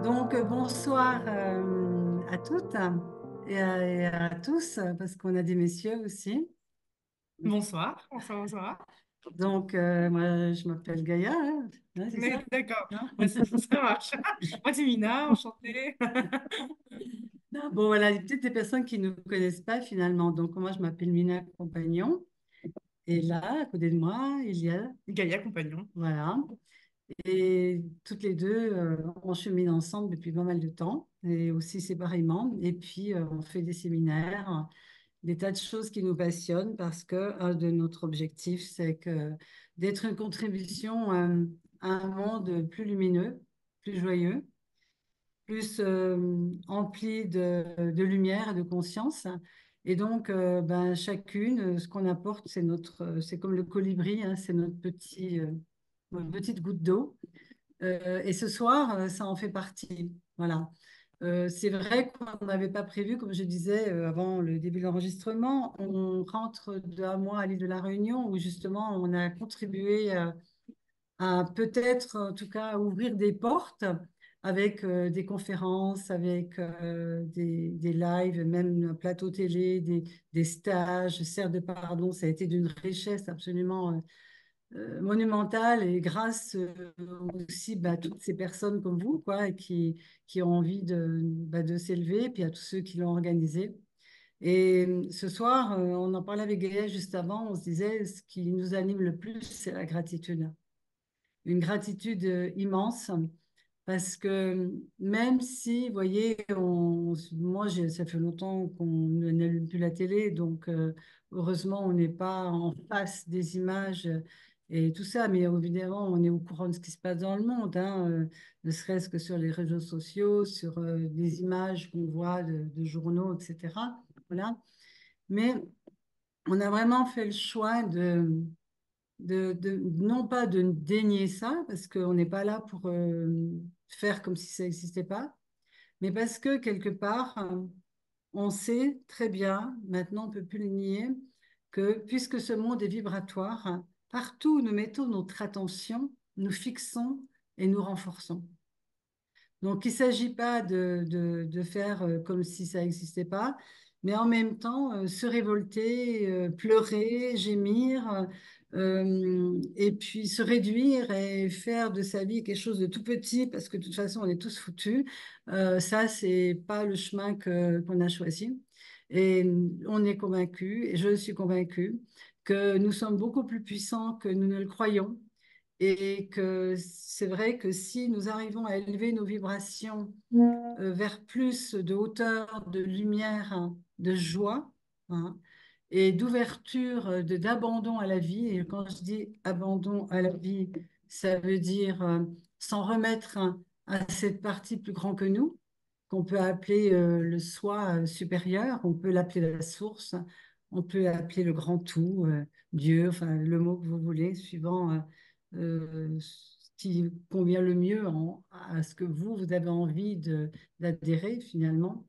Donc, bonsoir à toutes et à tous, parce qu'on a des messieurs aussi. Bonsoir, bonsoir, bonsoir. Donc, moi, je m'appelle Gaïa, hein, c'est ça? Mais d'accord, Non. moi, ça marche. Moi, c'est Mina, enchantée. Bon, voilà, il y a peut-être des personnes qui ne nous connaissent pas finalement. Donc, moi, je m'appelle Mina Compagnon. Et là, à côté de moi, il y a, Gaïa Compagnon. voilà, et toutes les deux, on chemine ensemble depuis pas mal de temps, et aussi séparément. Et puis, on fait des séminaires, des tas de choses qui nous passionnent parce que un de notre objectif, c'est que d'être une contribution à un monde plus lumineux, plus joyeux, plus empli de lumière et de conscience. Et donc, ben, chacune, ce qu'on apporte, c'est comme le colibri, hein, c'est notre petite goutte d'eau. Et ce soir, ça en fait partie. Voilà. C'est vrai qu'on n'avait pas prévu, comme je disais avant le début de l'enregistrement, on rentre d'un mois à l'île de la Réunion où justement on a contribué à peut-être, en tout cas, ouvrir des portes avec des conférences, avec des lives, même un plateau télé, des stages, serre de pardon, ça a été d'une richesse absolument monumentale et grâce aussi bah, à toutes ces personnes comme vous, quoi, et qui ont envie de s'élever, puis à tous ceux qui l'ont organisé. Et ce soir, on en parlait avec Gaëlle juste avant, on se disait ce qui nous anime le plus, c'est la gratitude. Une gratitude immense parce que même si, vous voyez, ça fait longtemps qu'on n'allume plus la télé, donc heureusement, on n'est pas en face des images et tout ça, mais évidemment, on est au courant de ce qui se passe dans le monde, hein, ne serait-ce que sur les réseaux sociaux, sur des images qu'on voit de journaux, etc. Voilà. Mais on a vraiment fait le choix non pas de dénier ça, parce qu'on n'est pas là pour faire comme si ça n'existait pas, mais parce que quelque part, on sait très bien, maintenant on ne peut plus le nier, que puisque ce monde est vibratoire, partout où nous mettons notre attention, nous fixons et nous renforçons. Donc, il ne s'agit pas de faire comme si ça n'existait pas, mais en même temps, se révolter, pleurer, gémir, et puis se réduire et faire de sa vie quelque chose de tout petit, parce que de toute façon, on est tous foutus. Ça, c'est pas le chemin qu'on a choisi. Et on est convaincu, et je suis convaincue, que nous sommes beaucoup plus puissants que nous ne le croyons et que c'est vrai que si nous arrivons à élever nos vibrations vers plus de hauteur, de lumière, hein, de joie, hein, et d'ouverture, d'abandon à la vie, et quand je dis abandon à la vie, ça veut dire s'en remettre hein, à cette partie plus grande que nous, qu'on peut appeler le soi supérieur, on peut l'appeler la source, on peut l'appeler le grand tout, Dieu, enfin le mot que vous voulez, suivant ce qui convient le mieux à ce que vous avez envie d'adhérer finalement.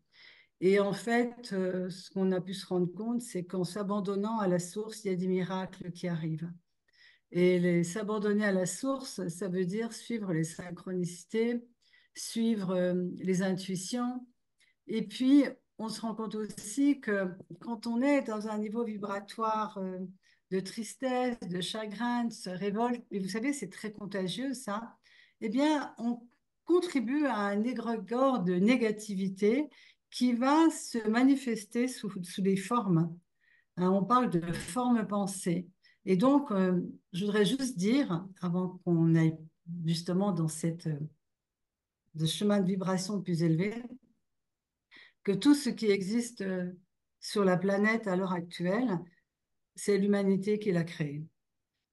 Et en fait, ce qu'on a pu se rendre compte, c'est qu'en s'abandonnant à la source, il y a des miracles qui arrivent. Et s'abandonner à la source, ça veut dire suivre les synchronicités, suivre les intuitions. Et puis, on se rend compte aussi que quand on est dans un niveau vibratoire de tristesse, de chagrin, de se révolte, et vous savez, c'est très contagieux ça, eh bien, on contribue à un égrégore de négativité qui va se manifester sous des formes. Hein, on parle de forme pensée. Et donc, je voudrais juste dire, avant qu'on aille justement dans ce chemin de vibration plus élevé, que tout ce qui existe sur la planète à l'heure actuelle, c'est l'humanité qui l'a créé.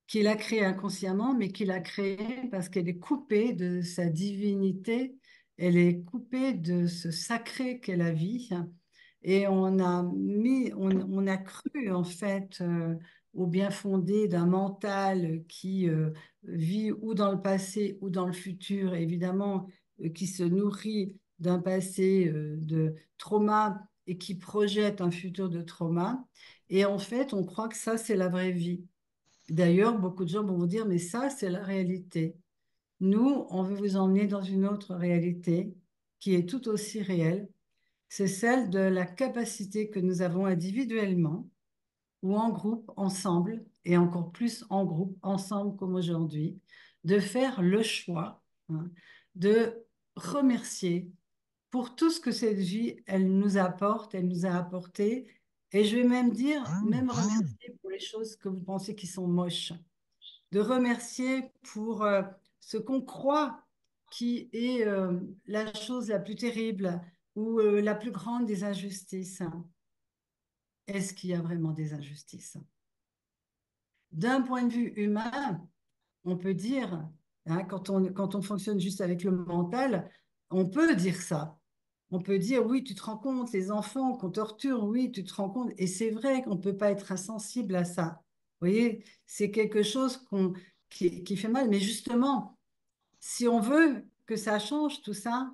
Qui l'a créé inconsciemment, mais qui l'a créé parce qu'elle est coupée de sa divinité, elle est coupée de ce sacré qu'est la vie. Et on a cru en fait au bien fondé d'un mental qui vit ou dans le passé ou dans le futur, évidemment, qui se nourrit d'un passé de trauma et qui projette un futur de trauma. Et en fait, on croit que ça, c'est la vraie vie. D'ailleurs, beaucoup de gens vont vous dire, mais ça, c'est la réalité. Nous, on veut vous emmener dans une autre réalité qui est tout aussi réelle, c'est celle de la capacité que nous avons individuellement ou en groupe, ensemble, et encore plus en groupe, ensemble comme aujourd'hui, de faire le choix, hein, de remercier pour tout ce que cette vie, elle nous apporte, elle nous a apporté. Et je vais même dire, même remercier pour les choses que vous pensez qui sont moches, de remercier pour ce qu'on croit qui est la chose la plus terrible ou la plus grande des injustices. Est-ce qu'il y a vraiment des injustices? D'un point de vue humain, on peut dire, hein, quand on fonctionne juste avec le mental, on peut dire ça. On peut dire, oui, tu te rends compte, les enfants qu'on torture, oui, tu te rends compte. Et c'est vrai qu'on ne peut pas être insensible à ça. Vous voyez, c'est quelque chose qui fait mal. Mais justement, si on veut que ça change tout ça,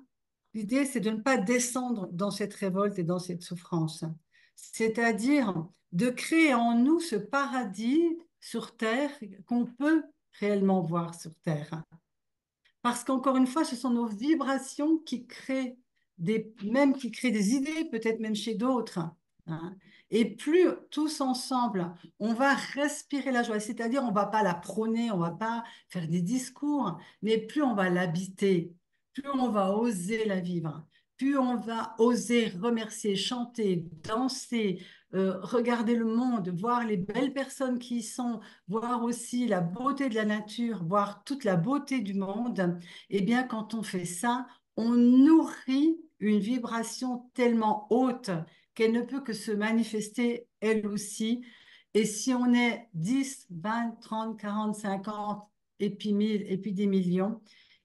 l'idée, c'est de ne pas descendre dans cette révolte et dans cette souffrance. C'est-à-dire de créer en nous ce paradis sur Terre qu'on peut réellement voir sur Terre. Parce qu'encore une fois, ce sont nos vibrations qui créent même qui créent des idées, peut-être même chez d'autres, hein. Et plus tous ensemble, on va respirer la joie, c'est-à-dire on ne va pas la prôner, on ne va pas faire des discours, mais plus on va l'habiter, plus on va oser la vivre, plus on va oser remercier, chanter, danser, regarder le monde, voir les belles personnes qui y sont, voir aussi la beauté de la nature, voir toute la beauté du monde, eh bien, quand on fait ça, on nourrit une vibration tellement haute qu'elle ne peut que se manifester elle aussi. Et si on est 10, 20, 30, 40, 50, et puis 1000, et puis des millions,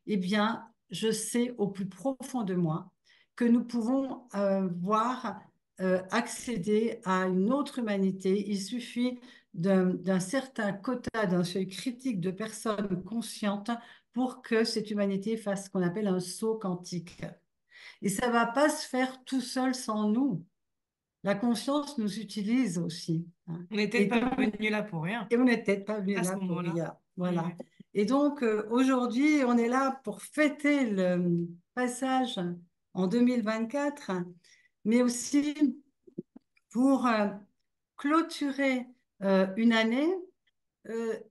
eh bien, je sais au plus profond de moi que nous pouvons voir, accéder à une autre humanité. Il suffit d'un certain quota, d'un seuil critique de personnes conscientes pour que cette humanité fasse ce qu'on appelle un saut quantique. Et ça ne va pas se faire tout seul sans nous. La conscience nous utilise aussi, hein. On n'est peut-être Et, pas venu là pour rien, et on n'est peut-être pas venu à ce là pour moment-là. rien. Voilà. Ouais. Et donc, aujourd'hui, on est là pour fêter le passage en 2024, mais aussi pour clôturer une année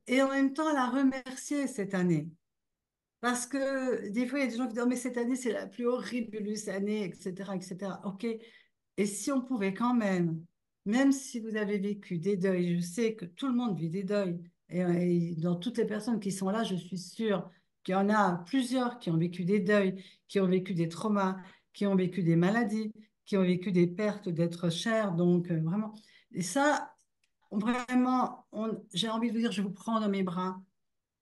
et en même temps la remercier cette année. Parce que des fois, il y a des gens qui disent, oh, mais cette année, c'est la plus horrible année, etc., etc. OK. Et si on pouvait quand même, même si vous avez vécu des deuils, je sais que tout le monde vit des deuils, et dans toutes les personnes qui sont là, je suis sûre qu'il y en a plusieurs qui ont vécu des deuils, qui ont vécu des traumas, qui ont vécu des maladies, qui ont vécu des pertes d'êtres chers. Donc, vraiment. Et ça, vraiment, j'ai envie de vous dire, je vous prends dans mes bras.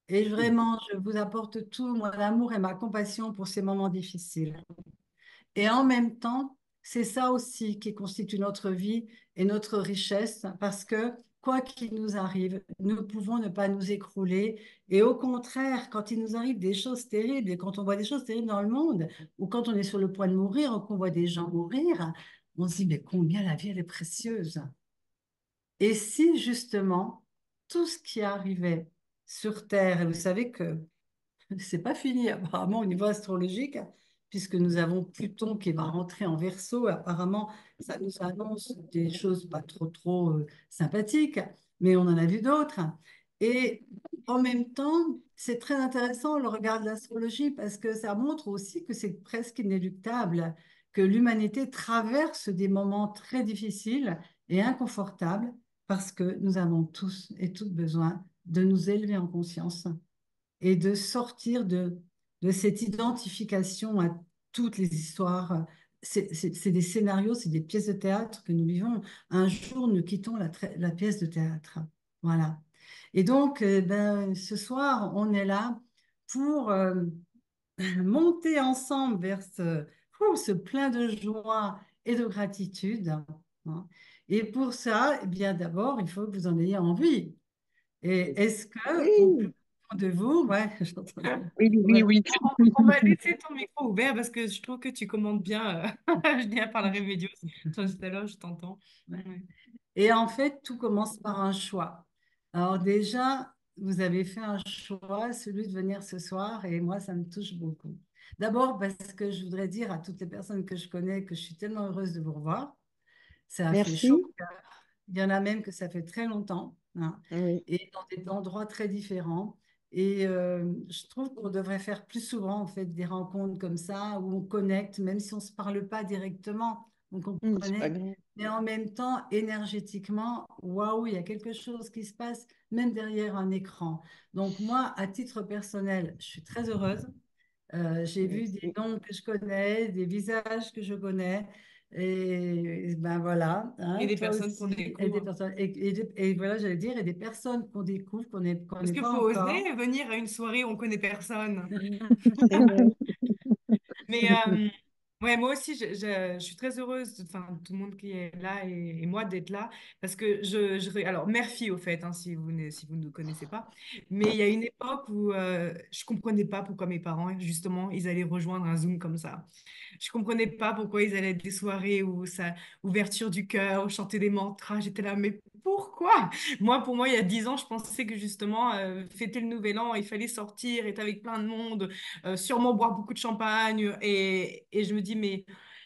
Et vraiment, je vous apporte tout mon amour et ma compassion pour ces moments difficiles. Et en même temps, c'est ça aussi qui constitue notre vie et notre richesse, parce que quoi qu'il nous arrive, nous pouvons ne pas nous écrouler. Et au contraire, quand il nous arrive des choses terribles, et quand on voit des choses terribles dans le monde, ou quand on est sur le point de mourir, ou qu'on voit des gens mourir, on se dit, mais combien la vie, elle est précieuse. Et si justement, tout ce qui arrivait sur Terre, et vous savez que c'est pas fini apparemment au niveau astrologique, puisque nous avons Pluton qui va rentrer en Verseau. Apparemment, ça nous annonce des choses pas trop sympathiques, mais on en a vu d'autres. Et en même temps, c'est très intéressant le regard de l'astrologie parce que ça montre aussi que c'est presque inéluctable, que l'humanité traverse des moments très difficiles et inconfortables parce que nous avons tous et toutes besoin de nous élever en conscience et de sortir de cette identification à toutes les histoires. C'est des scénarios, c'est des pièces de théâtre que nous vivons. Un jour, nous quittons la pièce de théâtre. Voilà. Et donc, ben, ce soir, on est là pour monter ensemble vers ce plein de joie et de gratitude, hein. Et pour ça, eh bien, d'abord, il faut que vous en ayez envie. Et est-ce que, au plus Oui, profond de vous, ouais, j'entends. oui, oui, Ouais. oui. On va laisser ton micro ouvert parce que je trouve que tu commandes bien. Je viens par la Rémédios. Toi, tout à l'heure, je t'entends. Ouais. Ouais. Et en fait, tout commence par un choix. Alors déjà, vous avez fait un choix, celui de venir ce soir, et moi, ça me touche beaucoup. D'abord, parce que je voudrais dire à toutes les personnes que je connais que je suis tellement heureuse de vous revoir. Ça a fait chaud Merci. au cœur. Il y en a même que ça fait très longtemps, hein, Oui. et dans des endroits très différents. Et je trouve qu'on devrait faire plus souvent en fait des rencontres comme ça où on connecte, même si on ne se parle pas directement, vous C'est pas comprenez, grave. mais en même temps, énergétiquement, waouh, il y a quelque chose qui se passe même derrière un écran. Donc moi, à titre personnel, je suis très heureuse. J'ai vu des Merci. noms que je connais, des visages que je connais. Et ben voilà, Et hein, des toi personnes qu'on aussi, et des découvre. personnes, et voilà, j'allais dire, et des personnes qu'on découvre, qu'on Parce connaît qu'il pas faut encore. oser venir à une soirée où on connaît personne. C'est vrai. Mais ouais, moi aussi, je suis très heureuse, enfin, tout le monde qui est là et moi d'être là, parce que alors, mère-fille au fait, hein, si vous ne connaissez pas, mais il y a une époque où je comprenais pas pourquoi mes parents, justement, ils allaient rejoindre un Zoom comme ça. Je comprenais pas pourquoi ils allaient être des soirées où ça, ouverture du cœur, où chanter des mantras. J'étais là, mais pourquoi? Moi, pour moi, il y a 10 ans, je pensais que justement, fêter le nouvel an, il fallait sortir, être avec plein de monde, sûrement boire beaucoup de champagne. Et je me dis, mais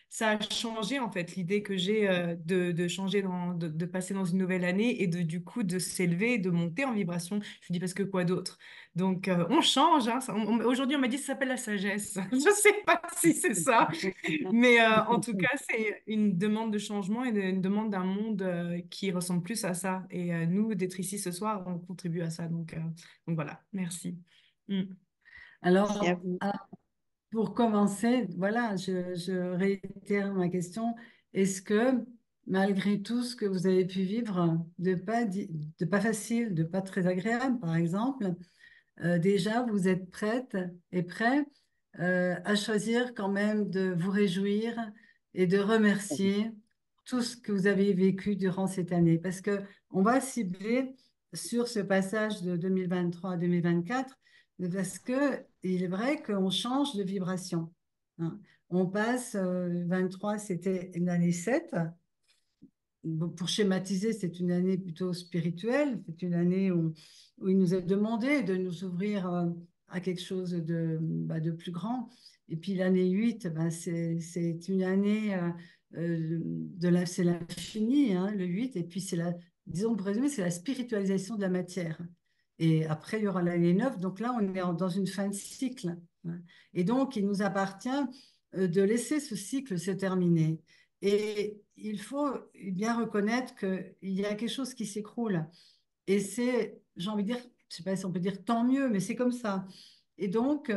ça a changé en fait, l'idée que j'ai de changer, de passer dans une nouvelle année et de du coup de s'élever, de monter en vibration. Je me dis, parce que quoi d'autre? Donc, on change. Hein, aujourd'hui, on m'a dit, ça s'appelle la sagesse. Je ne sais pas si c'est ça. Mais en tout cas, c'est une demande de changement et une demande d'un monde qui ressemble plus à ça. Et nous, d'être ici ce soir, on contribue à ça. Donc voilà, merci. Mm. Merci à Alors, vous. pour commencer, voilà, je réitère ma question. Est-ce que, malgré tout ce que vous avez pu vivre, de pas facile, de pas très agréable, par exemple, déjà, vous êtes prête et prêt à choisir quand même de vous réjouir et de remercier tout ce que vous avez vécu durant cette année. Parce que on va cibler sur ce passage de 2023 à 2024, parce que il est vrai qu'on change de vibration, hein. On passe, 23, c'était une année 7. Bon, pour schématiser, c'est une année plutôt spirituelle. C'est une année où il nous est demandé de nous ouvrir à quelque chose de plus grand. Et puis l'année 8, ben, c'est une année c'est l'infini, hein, le 8. Et puis disons pour résumer, c'est la spiritualisation de la matière. Et après, il y aura l'année 9. Donc là, on est dans une fin de cycle, hein. Et donc, il nous appartient de laisser ce cycle se terminer. Et il faut bien reconnaître qu'il y a quelque chose qui s'écroule. Et c'est, j'ai envie de dire, je ne sais pas si on peut dire tant mieux, mais c'est comme ça. Et donc,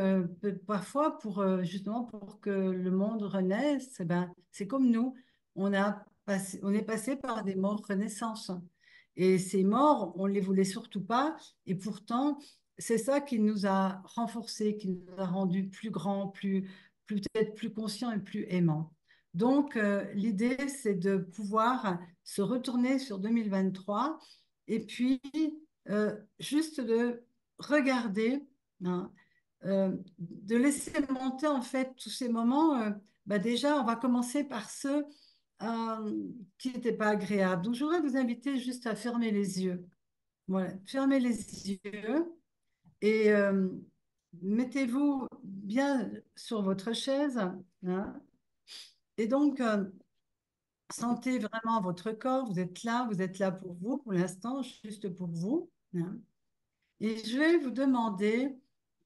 parfois, justement, pour que le monde renaisse, eh ben, c'est comme nous. On est passé par des morts renaissances. Et ces morts, on ne les voulait surtout pas. Et pourtant, c'est ça qui nous a renforcés, qui nous a rendus plus grands, peut-être plus conscients et plus aimants. Donc, l'idée, c'est de pouvoir se retourner sur 2023 et puis juste de regarder, hein, de laisser monter en fait tous ces moments. Bah déjà, on va commencer par ceux qui n'étaient pas agréables. Donc, je voudrais vous inviter juste à fermer les yeux. Voilà, fermez les yeux et mettez-vous bien sur votre chaise, hein. Et donc, sentez vraiment votre corps. Vous êtes là pour vous, pour l'instant, juste pour vous, hein. Et je vais vous demander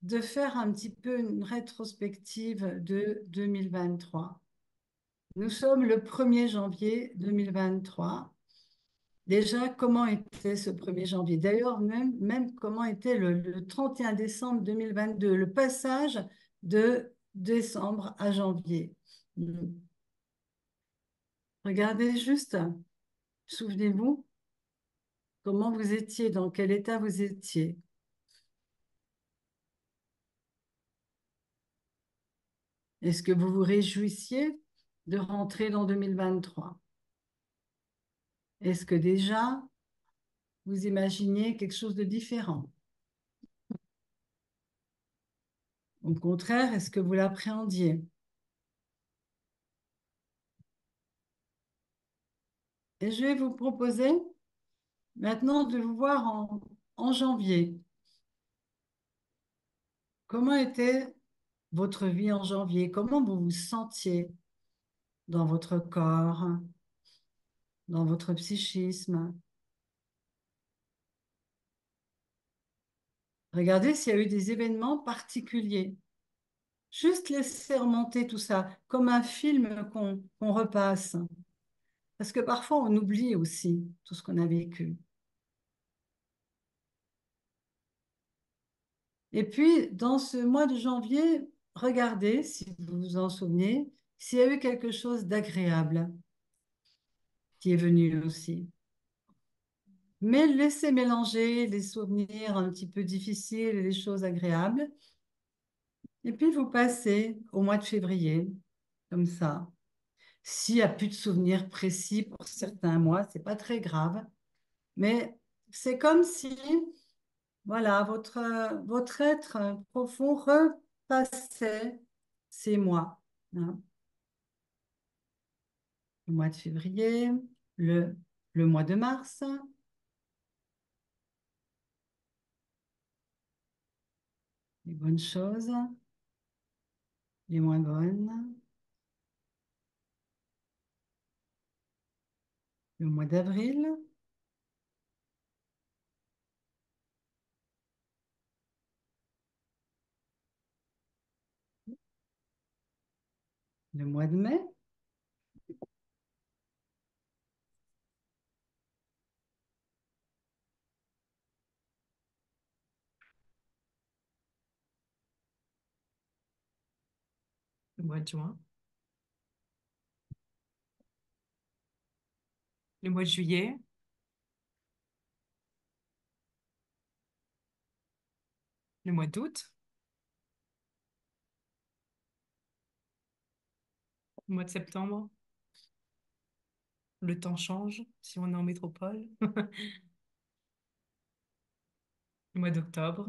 de faire un petit peu une rétrospective de 2023. Nous sommes le 1er janvier 2023. Déjà, comment était ce 1er janvier? D'ailleurs, même comment était le 31 décembre 2022, le passage de décembre à janvier. Regardez juste, souvenez-vous comment vous étiez, dans quel état vous étiez. Est-ce que vous vous réjouissiez de rentrer dans 2023? Est-ce que déjà vous imaginiez quelque chose de différent? Au contraire, est-ce que vous l'appréhendiez? Et je vais vous proposer maintenant de vous voir en janvier. Comment était votre vie en janvier, comment vous vous sentiez dans votre corps, dans votre psychisme. Regardez s'il y a eu des événements particuliers. Juste laisser remonter tout ça, comme un film qu'on repasse. Parce que parfois, on oublie aussi tout ce qu'on a vécu. Et puis, dans ce mois de janvier, regardez, si vous vous en souvenez, s'il y a eu quelque chose d'agréable qui est venu aussi. Mais laissez mélanger les souvenirs un petit peu difficiles et les choses agréables. Et puis, vous passez au mois de février, comme ça. S'il n'y a plus de souvenirs précis pour certains mois, c'est pas très grave. Mais c'est comme si, voilà, votre être profond repassait ces mois, hein. Le mois de février, le, le mois de mars, les bonnes choses, les moins bonnes, le mois d'avril, le mois de mai, Le mois de juin, le mois de juillet, le mois d'août, le mois de septembre. Le temps change si on est en métropole. Le mois d'octobre,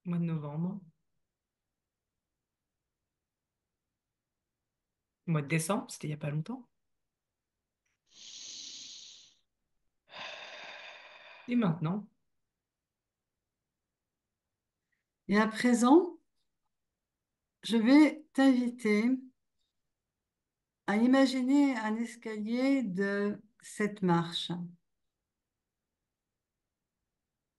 le mois de novembre, le mois de décembre, c'était il n'y a pas longtemps. Et maintenant, et à présent, je vais t'inviter à imaginer un escalier de 7 marches.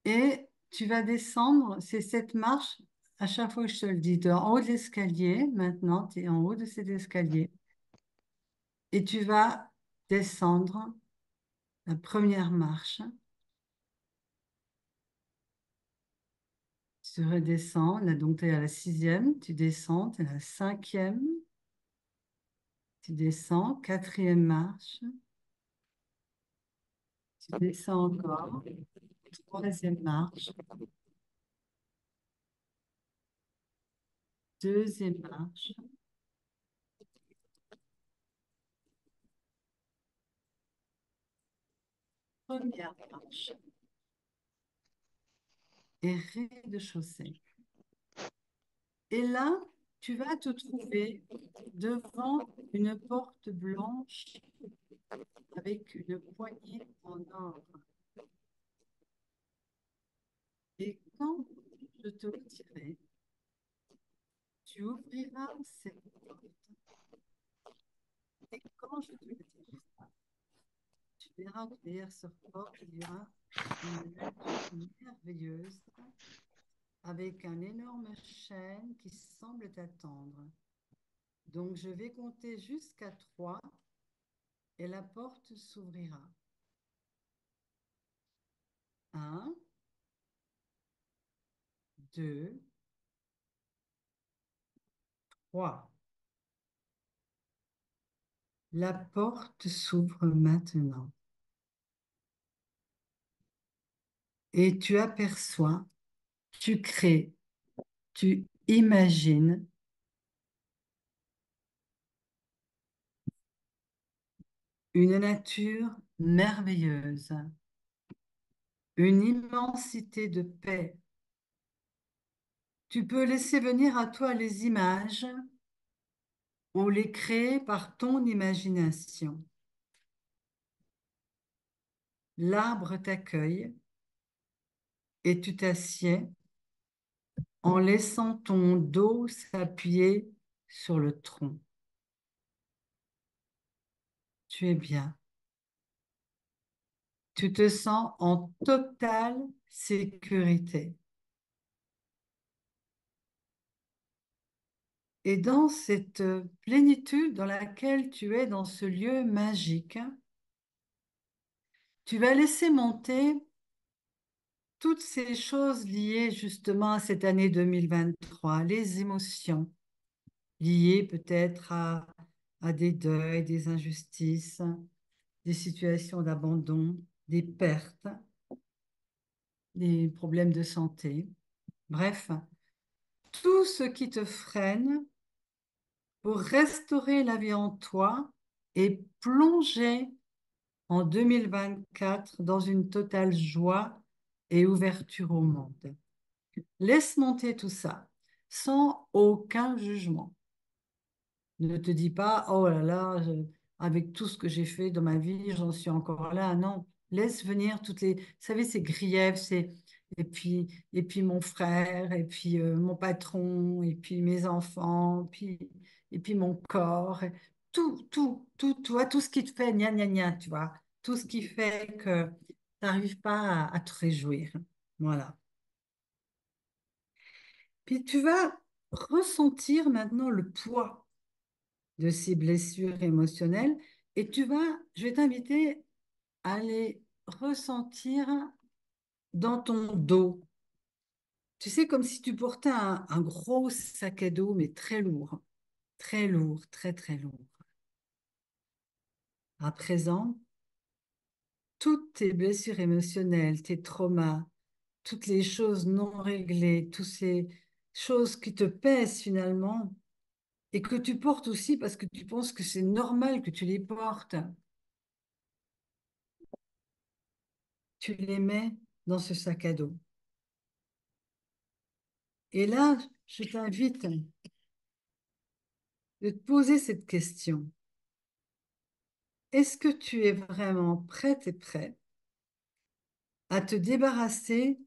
Et tu vas descendre ces 7 marches à chaque fois que je te le dis. Tu es en haut de l'escalier, maintenant, tu es en haut de cet escalier. Et tu vas descendre la première marche. Tu redescends, là, donc tu es à la 6e, tu descends, tu es à la 5e, tu descends, 4e marche, tu descends encore, 3e marche, 2e marche, première marche et rez-de-chaussée. Et là, tu vas te trouver devant une porte blanche avec une poignée en or. Et quand je te le dirai, tu ouvriras cette porte. Et quand je te le dirai, tu verras que derrière cette porte, il y aura une nature merveilleuse avec un énorme chêne qui semble t'attendre. Donc, je vais compter jusqu'à 3 et la porte s'ouvrira. 1, 2, 3. La porte s'ouvre maintenant et tu aperçois, tu crées, tu imagines une nature merveilleuse, une immensité de paix. Tu peux laisser venir à toi les images ou les créer par ton imagination. L'arbre t'accueille et tu t'assieds en laissant ton dos s'appuyer sur le tronc. Tu es bien. Tu te sens en totale sécurité. Et dans cette plénitude dans laquelle tu es dans ce lieu magique, tu vas laisser monter toutes ces choses liées justement à cette année 2023, les émotions liées peut-être à des deuils, des injustices, des situations d'abandon, des pertes, des problèmes de santé. Bref, tout ce qui te freine pour restaurer la vie en toi et plonger en 2024 dans une totale joie et ouverture au monde. Laisse monter tout ça sans aucun jugement. Ne te dis pas, oh là là, avec tout ce que j'ai fait dans ma vie, j'en suis encore là. Non, laisse venir toutes les, vous savez, ces griefs, et puis mon frère, et puis mon patron, et puis mes enfants, et puis mon corps, tu vois, tout ce qui te fait gna gna gna, tu vois, tout ce qui fait que tu n'arrives pas à te réjouir. Voilà. Puis tu vas ressentir maintenant le poids de ces blessures émotionnelles et je vais t'inviter à les ressentir dans ton dos. Tu sais, comme si tu portais un gros sac à dos, mais très lourd, très, très lourd. À présent, toutes tes blessures émotionnelles, tes traumas, toutes les choses non réglées, toutes ces choses qui te pèsent finalement et que tu portes aussi parce que tu penses que c'est normal que tu les portes. Tu les mets dans ce sac à dos. Et là, je t'invite de te poser cette question. Est-ce que tu es vraiment prête et prêt à te débarrasser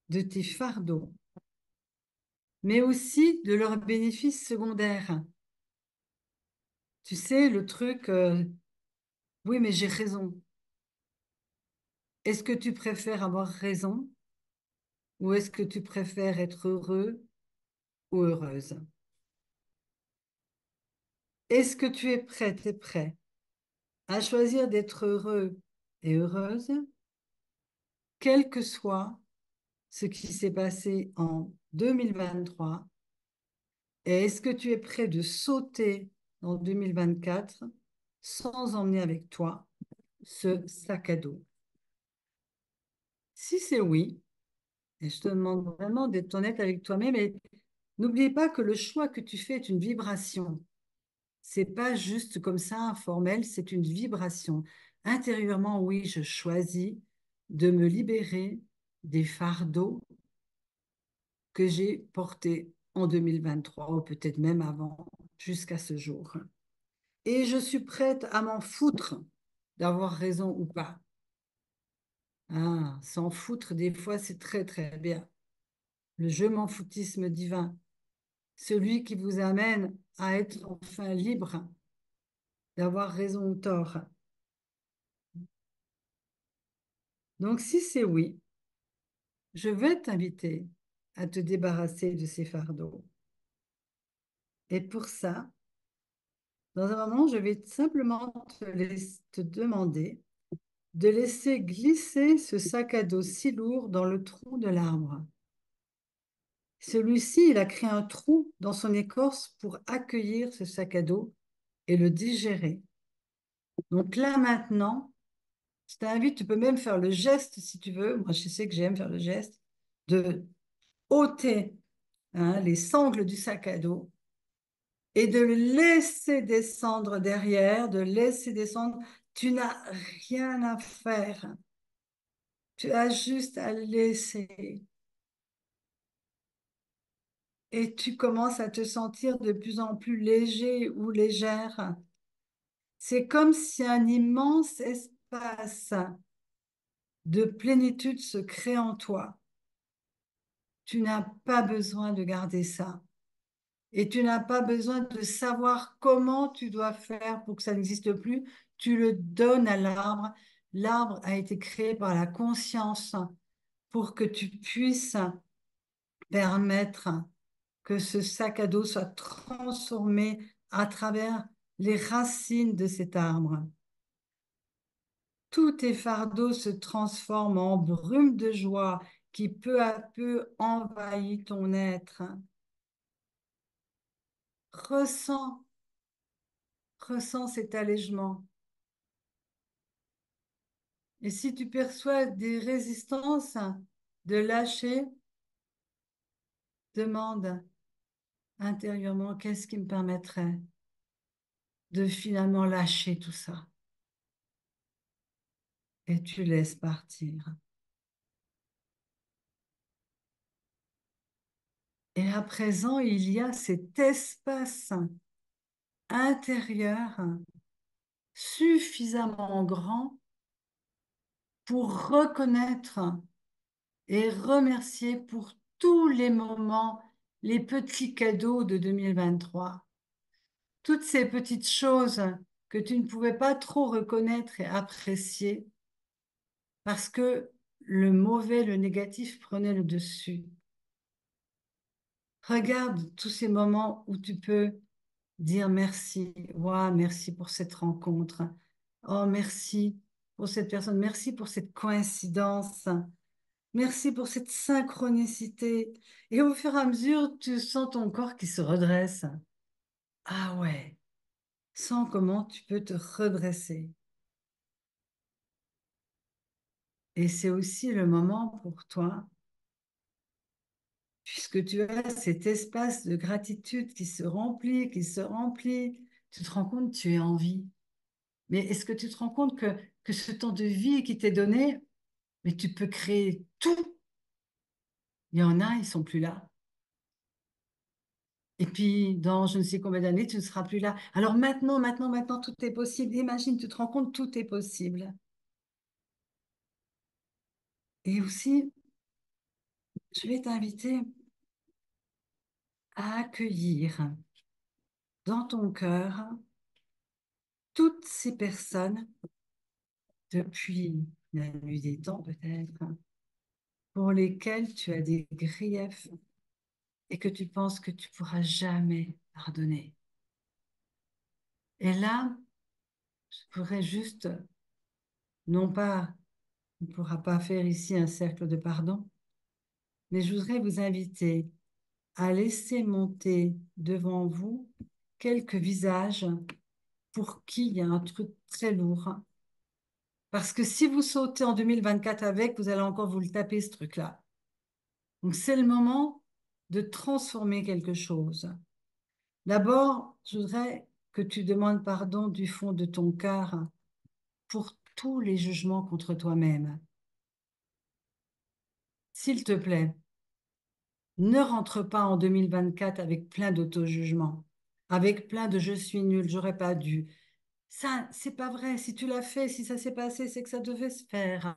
de tes fardeaux, mais aussi de leurs bénéfices secondaires? Tu sais, le truc, oui, mais j'ai raison. Est-ce que tu préfères avoir raison ou est-ce que tu préfères être heureux ou heureuse? Est-ce que tu es prête et prêt à choisir d'être heureux et heureuse, quel que soit ce qui s'est passé en 2023? Et est-ce que tu es prêt de sauter en 2024 sans emmener avec toi ce sac à dos? Si c'est oui, et je te demande vraiment d'être honnête avec toi-même, mais n'oublie pas que le choix que tu fais est une vibration. C'est pas juste comme ça informel, c'est une vibration. Intérieurement, oui, je choisis de me libérer des fardeaux que j'ai portés en 2023 ou peut-être même avant, jusqu'à ce jour. Et je suis prête à m'en foutre d'avoir raison ou pas. Ah, s'en foutre, des fois, c'est très, très bien. Le je m'en foutisme divin, celui qui vous amène à être enfin libre d'avoir raison ou tort. Donc, si c'est oui, je vais t'inviter à te débarrasser de ces fardeaux. Et pour ça, dans un moment, je vais simplement te demander de laisser glisser ce sac à dos si lourd dans le trou de l'arbre. Celui-ci, il a créé un trou dans son écorce pour accueillir ce sac à dos et le digérer. Donc là maintenant, je t'invite, tu peux même faire le geste si tu veux. Moi, je sais que j'aime faire le geste de ôter les sangles du sac à dos et de le laisser descendre derrière, de laisser descendre. Tu n'as rien à faire. Tu as juste à laisser. Et tu commences à te sentir de plus en plus léger ou légère. C'est comme si un immense espace de plénitude se crée en toi. tu n'as pas besoin de garder ça. Et tu n'as pas besoin de savoir comment tu dois faire pour que ça n'existe plus. Tu le donnes à l'arbre. L'arbre a été créé par la conscience pour que tu puisses permettre que ce sac à dos soit transformé à travers les racines de cet arbre. Tous tes fardeaux se transforment en brume de joie qui peu à peu envahit ton être. Ressens, ressens cet allègement. Et si tu perçois des résistances de lâcher, demande intérieurement qu'est-ce qui me permettrait de finalement lâcher tout ça. Et tu laisses partir. Et à présent, il y a cet espace intérieur suffisamment grand pour reconnaître et remercier pour tous les moments, les petits cadeaux de 2023. Toutes ces petites choses que tu ne pouvais pas trop reconnaître et apprécier parce que le mauvais, le négatif prenait le dessus. Regarde tous ces moments où tu peux dire merci. Wow, merci pour cette rencontre. Oh, merci pour cette personne. Merci pour cette coïncidence. Merci pour cette synchronicité. Et au fur et à mesure, tu sens ton corps qui se redresse. Ah ouais, sens comment tu peux te redresser. Et c'est aussi le moment pour toi, puisque tu as cet espace de gratitude qui se remplit, qui se remplit. Tu te rends compte que tu es en vie. Mais est-ce que tu te rends compte que ce temps de vie qui t'est donné, mais tu peux créer tout? Il y en a, ils sont plus là. Et puis, dans je ne sais combien d'années, tu ne seras plus là. Alors maintenant, tout est possible. Imagine, tu te rends compte, tout est possible. Et aussi, je vais t'inviter à accueillir dans ton cœur toutes ces personnes depuis la nuit des temps peut-être, pour lesquelles tu as des griefs et que tu penses que tu pourras jamais pardonner. Et là, je pourrais juste, non pas, on ne pourra pas faire ici un cercle de pardon, mais je voudrais vous inviter à laisser monter devant vous quelques visages pour qui il y a un truc très lourd. Parce que si vous sautez en 2024 avec, vous allez encore vous le taper, ce truc-là. Donc, c'est le moment de transformer quelque chose. D'abord, je voudrais que tu demandes pardon du fond de ton cœur pour tous les jugements contre toi-même. S'il te plaît, ne rentre pas en 2024 avec plein d'auto-jugement, avec plein de je suis nul, j'aurais pas dû. Ça, c'est pas vrai. Si tu l'as fait, si ça s'est passé, c'est que ça devait se faire.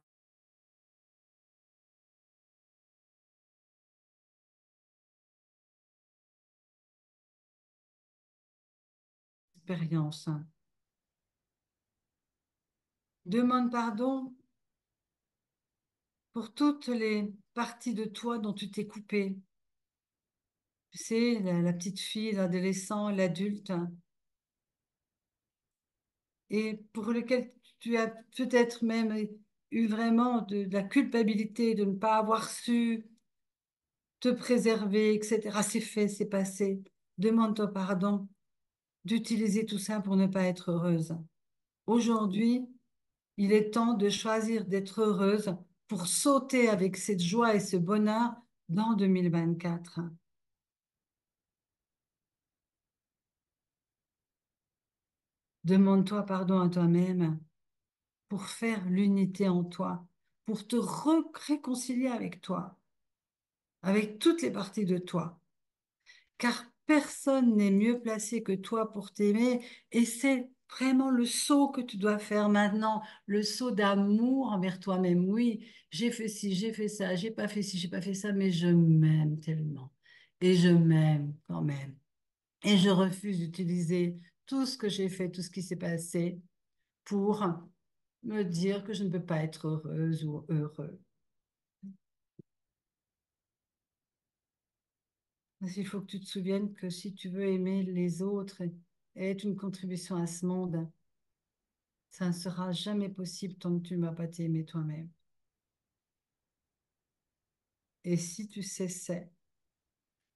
Expérience. Demande pardon pour toutes les parties de toi dont tu t'es coupé. Tu sais, la petite fille, l'adolescent, l'adulte, et pour lequel tu as peut-être même eu vraiment de la culpabilité de ne pas avoir su te préserver, etc. C'est fait, c'est passé. Demande-toi pardon d'utiliser tout ça pour ne pas être heureuse. Aujourd'hui, il est temps de choisir d'être heureuse pour sauter avec cette joie et ce bonheur dans 2024. Demande-toi pardon à toi-même pour faire l'unité en toi, pour te réconcilier avec toi, avec toutes les parties de toi. Car personne n'est mieux placé que toi pour t'aimer et c'est vraiment le saut que tu dois faire maintenant, le saut d'amour envers toi-même. Oui, j'ai fait ci, j'ai fait ça, j'ai pas fait ci, j'ai pas fait ça, mais je m'aime tellement. Et je m'aime quand même. Et je refuse d'utiliser tout ce que j'ai fait, tout ce qui s'est passé pour me dire que je ne peux pas être heureuse ou heureux. Parce qu'il faut que tu te souviennes que si tu veux aimer les autres et être une contribution à ce monde, ça ne sera jamais possible tant que tu ne vas pas t'aimer toi-même. Et si tu cessais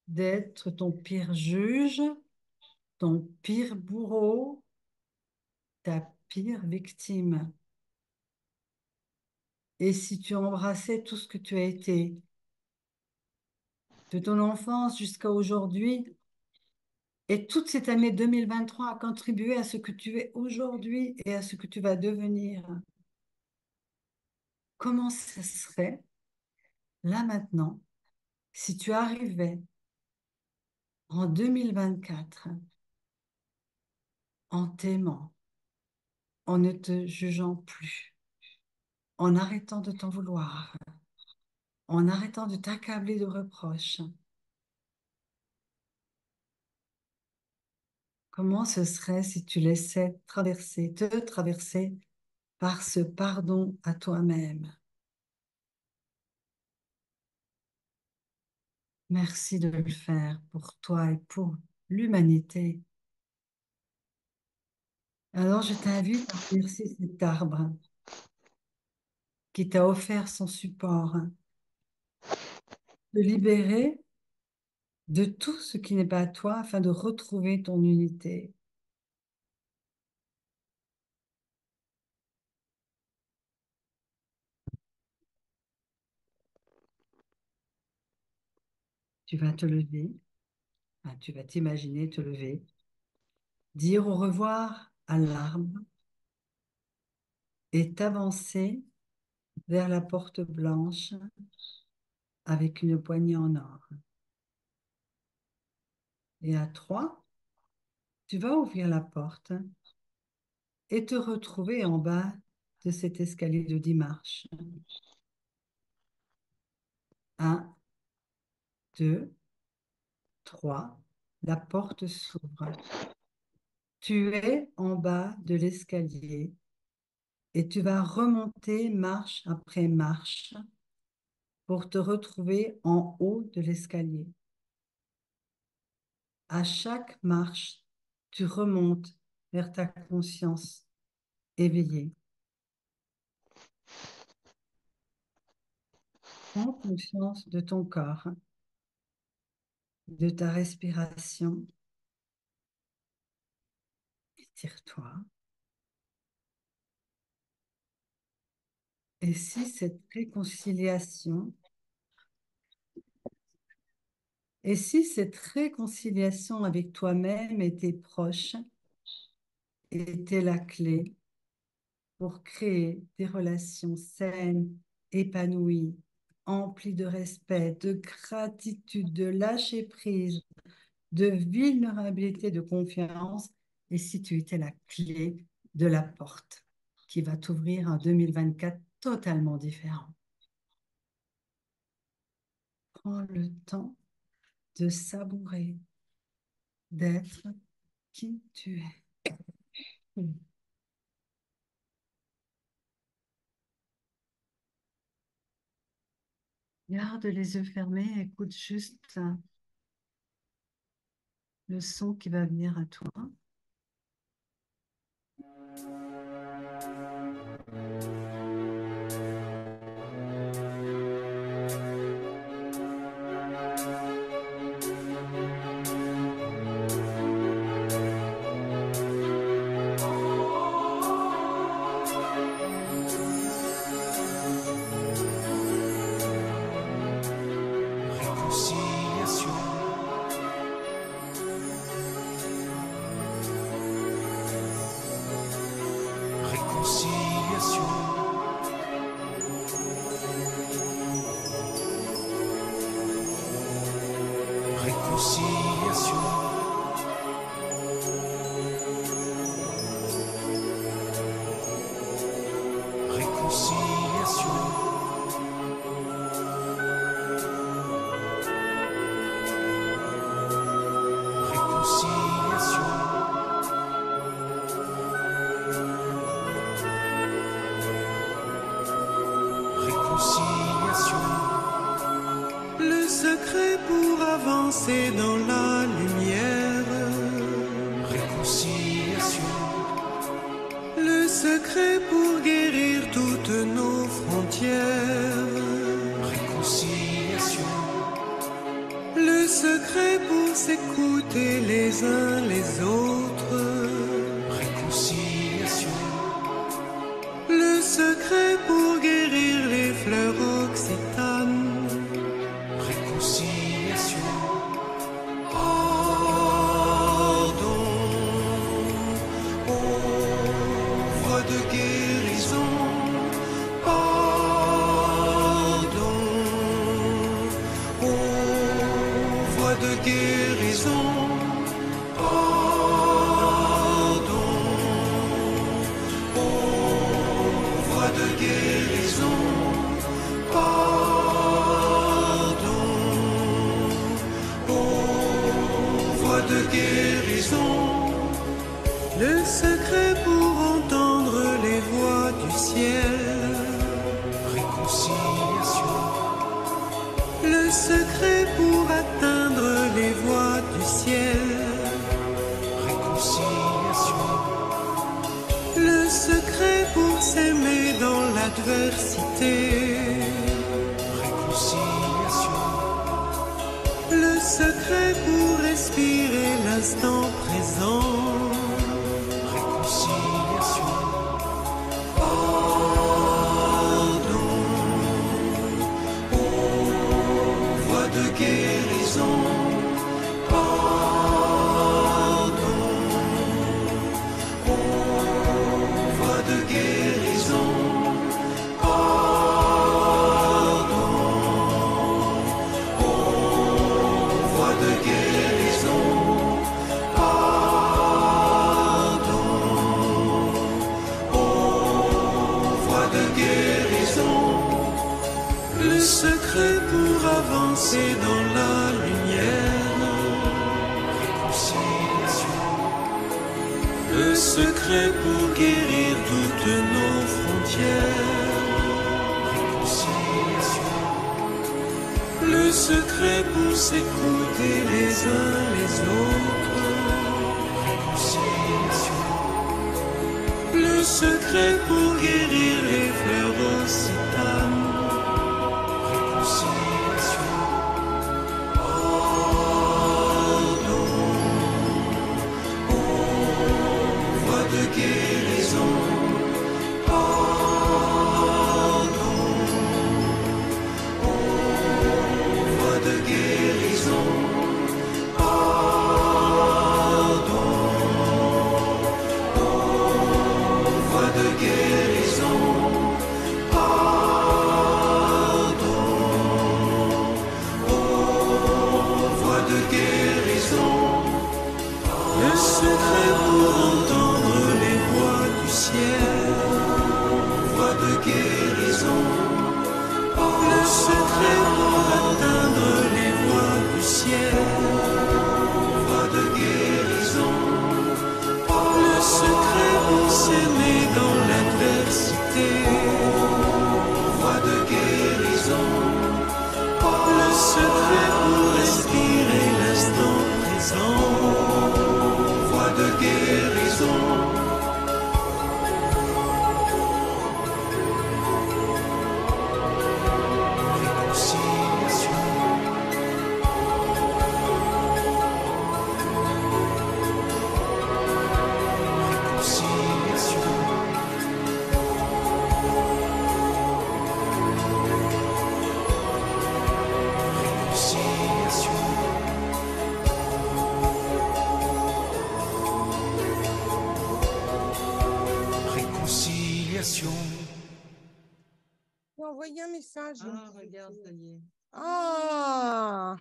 d'être ton pire juge, ton pire bourreau, ta pire victime, et si tu embrassais tout ce que tu as été, de ton enfance jusqu'à aujourd'hui, et toute cette année 2023 a contribué à ce que tu es aujourd'hui et à ce que tu vas devenir, comment ce serait, là maintenant, si tu arrivais en 2024 en t'aimant, en ne te jugeant plus, en arrêtant de t'en vouloir, en arrêtant de t'accabler de reproches? Comment ce serait si tu laissais te traverser par ce pardon à toi-même? Merci de le faire pour toi et pour l'humanité. Alors je t'invite à remercier cet arbre qui t'a offert son support, de libérer de tout ce qui n'est pas à toi afin de retrouver ton unité. Tu vas te lever, enfin, tu vas t'imaginer te lever, dire au revoir à l'arbre et t'avancer vers la porte blanche avec une poignée en or. Et à 3, tu vas ouvrir la porte et te retrouver en bas de cet escalier de 10 marches. 1, 2, 3, la porte s'ouvre. Tu es en bas de l'escalier et tu vas remonter marche après marche pour te retrouver en haut de l'escalier. À chaque marche, tu remontes vers ta conscience éveillée. Prends conscience de ton corps, de ta respiration. Étire-toi. Et si cette réconciliation, et si cette réconciliation avec toi-même et tes proches était la clé pour créer des relations saines, épanouies, emplies de respect, de gratitude, de lâcher prise, de vulnérabilité, de confiance, et si tu étais la clé de la porte qui va t'ouvrir un 2024 totalement différent. Prends le temps de savourer, d'être qui tu es. Garde les yeux fermés, écoute juste le son qui va venir à toi. Réconciliation, réconciliation, réconciliation, avancer dans la lumière. Réconciliation. Le secret pour guérir toutes nos frontières. Réconciliation. Le secret pour s'écouter les uns les autres. Réconciliation. Le secret pour guérir les fleurs occitanes. Réconciliation. Pardon. Oh, voie de guérison. Pardon. Oh, voie de guérison. Pardon. Oh, voie de guérison. Pardon. Oh, voie de guérison. Le secret pour entendre les voix du ciel. Réconciliation. Le secret pour atteindre les voies du ciel. Réconciliation. Le secret pour s'aimer dans l'adversité. Réconciliation. Le secret pour respirer l'instant présent. Réconciliation. Pardon. Oh, voie de guérison. Pardon. Oh, voie de guérison. Pardon. Oh, voie de guérison. Pardon. Oh, voie de guérison. Le secret pour avancer dans la lumière. Réconciliation. Le secret pour guérir toutes nos frontières. Réconciliation. Le secret pour s'écouter les uns les autres. Réconciliation. Le secret pour guérir les fleurs occitanes. Réconciliation. Pardon. Oh, voie de guérison. Pardon. Oh, voie de guérison. Pardon. Oh, voie de guérison. Pardon. Oh, voie de guérison. Le secret pour entendre les voix du ciel. Voie de guérison. Le secret pour atteindre les voies du ciel. Voie de guérison. Le secret pour s'aimer dans l'adversité. Voie de guérison. Le secret pour respirer l'instant présent. Voie de guérison. Réconciliation. Réconciliation. Réconciliation. Réconciliation. J'ai envoyé un message. Ah, regarde, ça y est. Ah,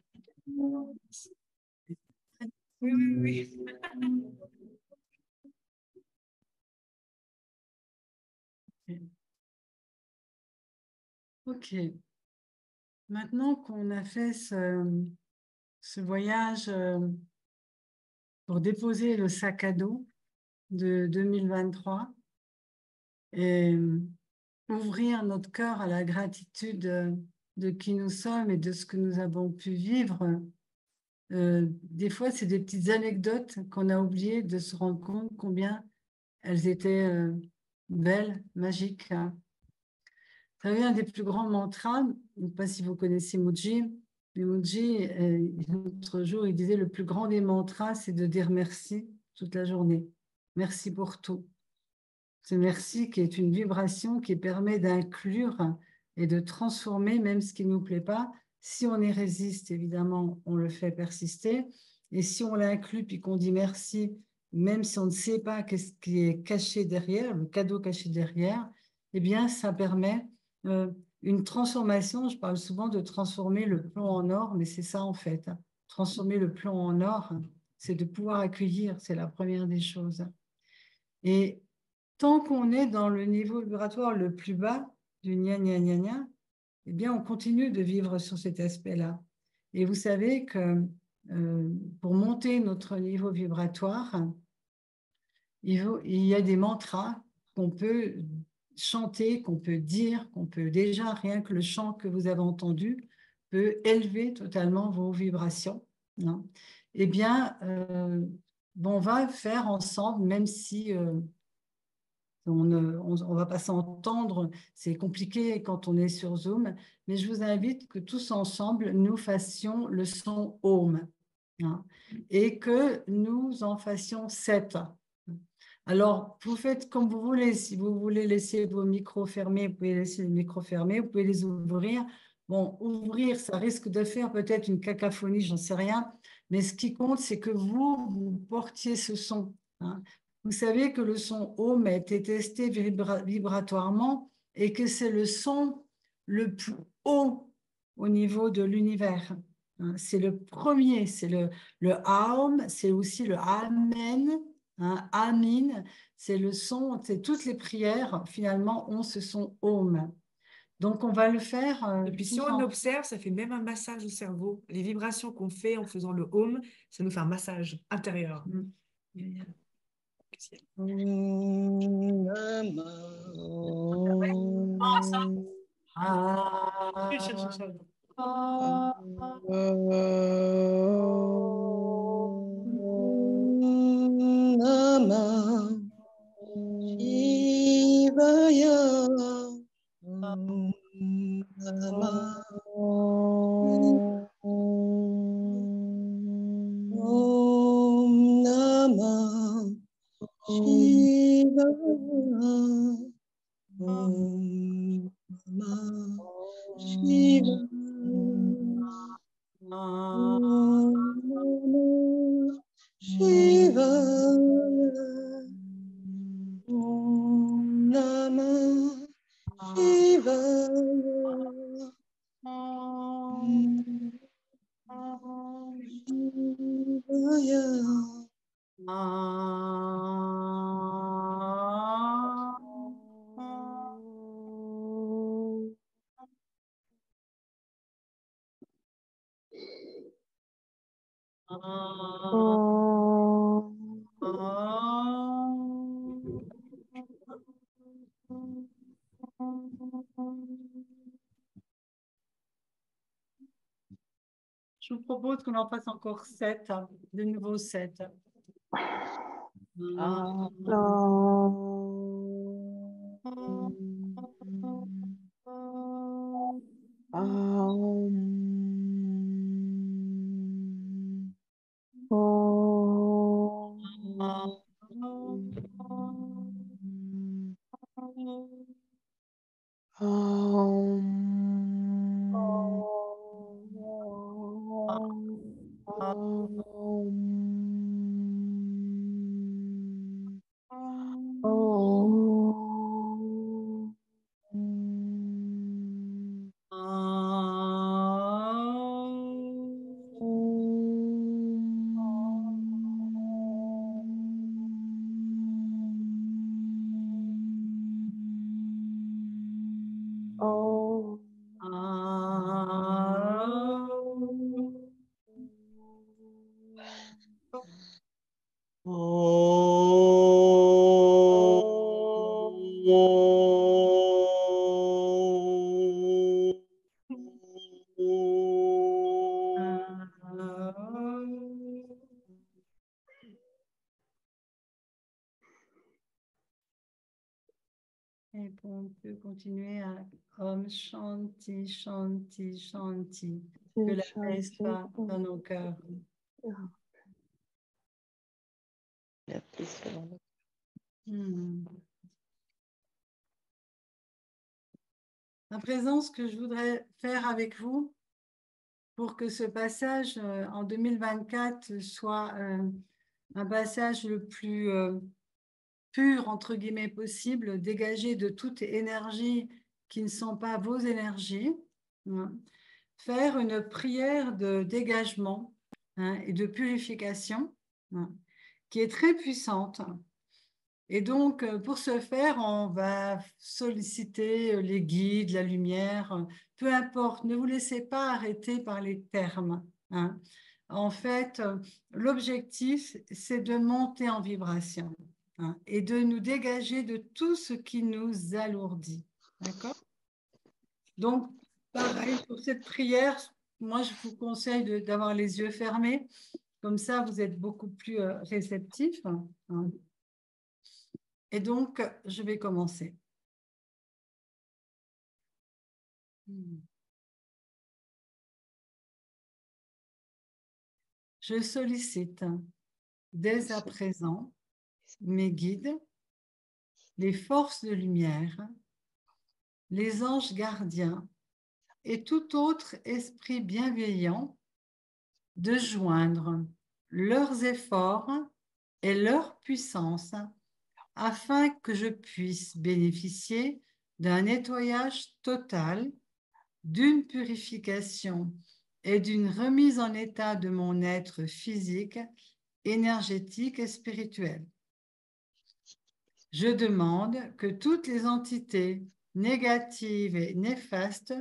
Oui, oui, oui. Ok. Maintenant qu'on a fait ce voyage pour déposer le sac à dos de 2023 et ouvrir notre cœur à la gratitude de qui nous sommes et de ce que nous avons pu vivre, Des fois, c'est des petites anecdotes qu'on a oublié de se rendre compte combien elles étaient belles, magiques, hein. Vous savez, un des plus grands mantras, je ne sais pas si vous connaissez Muji, mais Muji, l'autre jour, il disait le plus grand des mantras, c'est de dire merci toute la journée. Merci pour tout. Ce merci qui est une vibration qui permet d'inclure et de transformer même ce qui ne nous plaît pas. Si on y résiste, évidemment, on le fait persister. Et si on l'inclut puis qu'on dit merci, même si on ne sait pas qu'est-ce qui est caché derrière, le cadeau caché derrière, eh bien, ça permet une transformation. Je parle souvent de transformer le plomb en or, mais c'est ça en fait. Transformer le plomb en or, c'est de pouvoir accueillir, c'est la première des choses. Et tant qu'on est dans le niveau vibratoire le plus bas du gna gna gna gna, eh bien, on continue de vivre sur cet aspect-là. Et vous savez que pour monter notre niveau vibratoire, il y a des mantras qu'on peut chanter, qu'on peut dire, qu'on peut déjà, rien que le chant que vous avez entendu, peut élever totalement vos vibrations, hein. Eh bien, on va faire ensemble, même si on ne va pas s'entendre, c'est compliqué quand on est sur Zoom, mais je vous invite que tous ensemble, nous fassions le son Om, hein, et que nous en fassions 7. Alors, vous faites comme vous voulez. Si vous voulez laisser vos micros fermés, vous pouvez laisser les micros fermés, vous pouvez les ouvrir. Bon, ouvrir, ça risque de faire peut-être une cacophonie, j'en sais rien, mais ce qui compte, c'est que vous portiez ce son, hein. Vous savez que le son Om a été testé vibratoirement et que c'est le son le plus haut au niveau de l'univers, hein. C'est le premier, c'est le Aum, c'est aussi le Amen, hein, Amin, c'est le son, c'est toutes les prières finalement ont ce son Om. Donc on va le faire Et puis si tous on en... observe, ça fait même un massage au cerveau. Les vibrations qu'on fait en faisant le home, ça nous fait un massage intérieur. Namah Shivaya. Namah Om Namah Shivaya. Om Namah Shivaya. Om Namah Shivaya. Om Namah Shivaya. Shivaya. Je vous propose qu'on en fasse encore 7, de nouveau 7. on peut continuer à Om Shanti, Shanti, Shanti. Que la paix soit dans nos cœurs. La paix soit dans nos Hmm. À présent, ce que je voudrais faire avec vous pour que ce passage en 2024 soit un passage le plus pur, entre guillemets, possible, dégagé de toute énergie qui ne sont pas vos énergies, hein, faire une prière de dégagement, hein, et de purification, hein, qui est très puissante. Et donc, pour ce faire, on va solliciter les guides, la lumière, peu importe, ne vous laissez pas arrêter par les termes, hein. En fait, l'objectif, c'est de monter en vibration, hein, et de nous dégager de tout ce qui nous alourdit. D'accord? Donc, pareil, pour cette prière, moi, je vous conseille d'avoir les yeux fermés. Comme ça, vous êtes beaucoup plus réceptifs, hein. Et donc, je vais commencer. Je sollicite dès à présent mes guides, les forces de lumière, les anges gardiens et tout autre esprit bienveillant de joindre leurs efforts et leur puissance afin que je puisse bénéficier d'un nettoyage total, d'une purification et d'une remise en état de mon être physique, énergétique et spirituel. Je demande que toutes les entités négatives et néfastes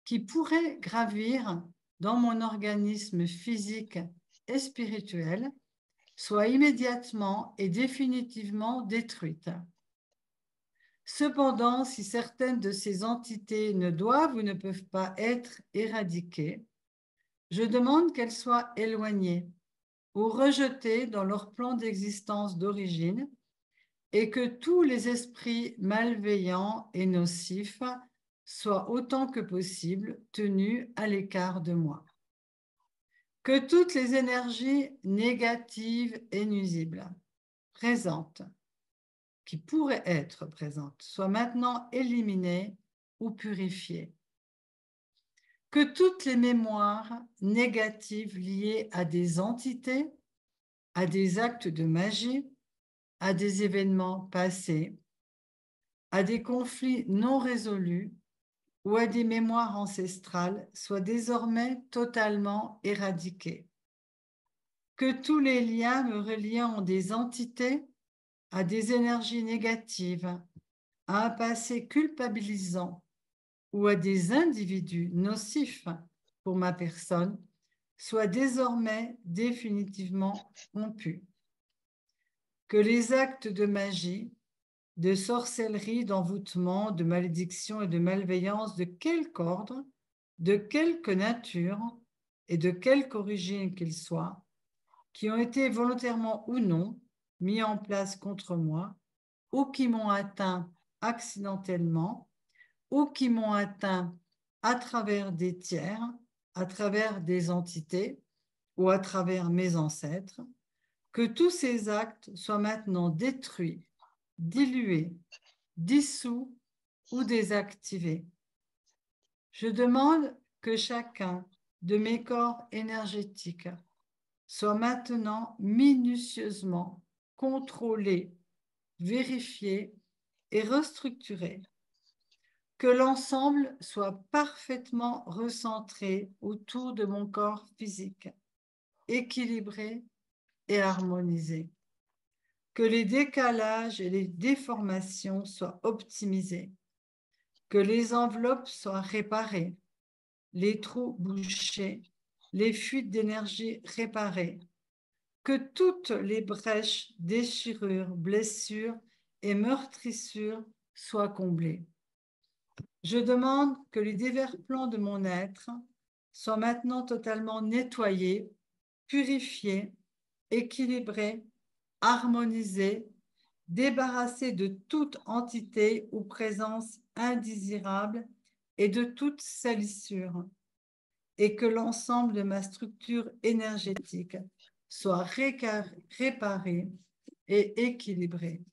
qui pourraient gravir dans mon organisme physique et spirituel soient immédiatement et définitivement détruites. Cependant, si certaines de ces entités ne doivent ou ne peuvent pas être éradiquées, je demande qu'elles soient éloignées ou rejetées dans leur plan d'existence d'origine et que tous les esprits malveillants et nocifs soient autant que possible tenus à l'écart de moi. Que toutes les énergies négatives et nuisibles présentes, qui pourraient être présentes, soient maintenant éliminées ou purifiées. Que toutes les mémoires négatives liées à des entités, à des actes de magie, à des événements passés, à des conflits non résolus ou à des mémoires ancestrales soient désormais totalement éradiquées. Que tous les liens me reliant des entités à des énergies négatives, à un passé culpabilisant ou à des individus nocifs pour ma personne soient désormais définitivement rompus. Que les actes de magie, de sorcellerie, d'envoûtement, de malédiction et de malveillance de quelque ordre, de quelque nature et de quelque origine qu'ils soient, qui ont été volontairement ou non mis en place contre moi, ou qui m'ont atteint accidentellement, ou qui m'ont atteint à travers des tiers, à travers des entités ou à travers mes ancêtres, que tous ces actes soient maintenant détruits, dilués, dissous ou désactivés. Je demande que chacun de mes corps énergétiques soit maintenant minutieusement contrôlé, vérifié et restructuré. Que l'ensemble soit parfaitement recentré autour de mon corps physique, équilibré et harmonisé. Que les décalages et les déformations soient optimisés. Que les enveloppes soient réparées, les trous bouchés, les fuites d'énergie réparées. Que toutes les brèches, déchirures, blessures et meurtrissures soient comblées. Je demande que les divers plans de mon être soient maintenant totalement nettoyés, purifiés, équilibrés, harmonisés débarrassé de toute entité ou présence indésirable et de toute salissure, et que l'ensemble de ma structure énergétique soit réparé et équilibré.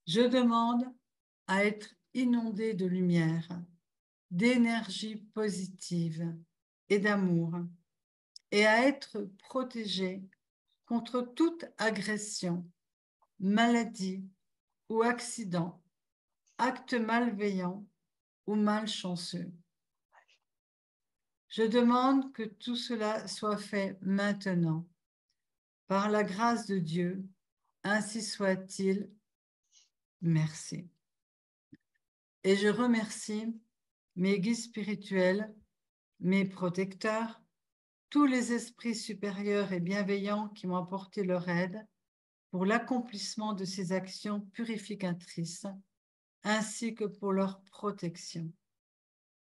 Je demande à être inondé de lumière, d'énergie positive et d'amour, et à être protégé contre toute agression, maladie ou accident, acte malveillant ou malchanceux. Je demande que tout cela soit fait maintenant. Par la grâce de Dieu, ainsi soit-il. Merci. Et je remercie mes guides spirituels, mes protecteurs, tous les esprits supérieurs et bienveillants qui m'ont apporté leur aide pour l'accomplissement de ces actions purificatrices, ainsi que pour leur protection.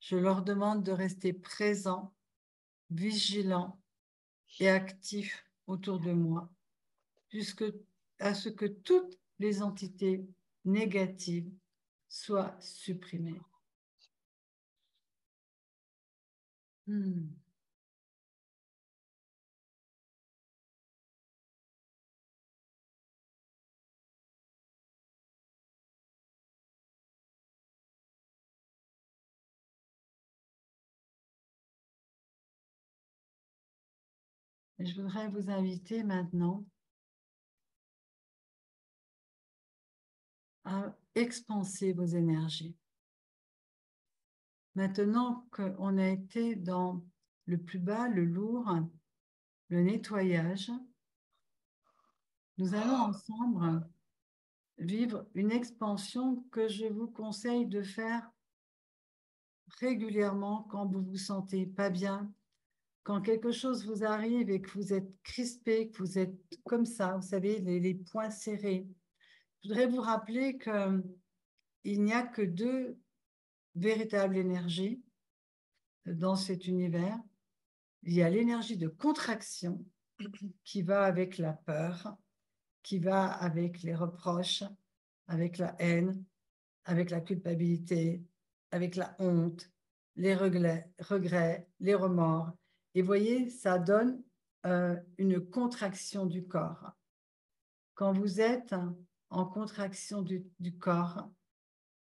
Je leur demande de rester présents, vigilants et actifs autour de moi, jusqu'à ce que toutes les entités négatives soient supprimées. Et je voudrais vous inviter maintenant à expanser vos énergies. Maintenant qu'on a été dans le plus bas, le lourd, le nettoyage, nous allons ensemble vivre une expansion que je vous conseille de faire régulièrement quand vous vous sentez pas bien, quand quelque chose vous arrive et que vous êtes crispé, que vous êtes comme ça, vous savez, les poings serrés. Je voudrais vous rappeler qu'il n'y a que deux véritables énergies dans cet univers. Il y a l'énergie de contraction qui va avec la peur, qui va avec les reproches, avec la haine, avec la culpabilité, avec la honte, les regrets, les remords. Et voyez, ça donne une contraction du corps. Quand vous êtes en contraction du corps,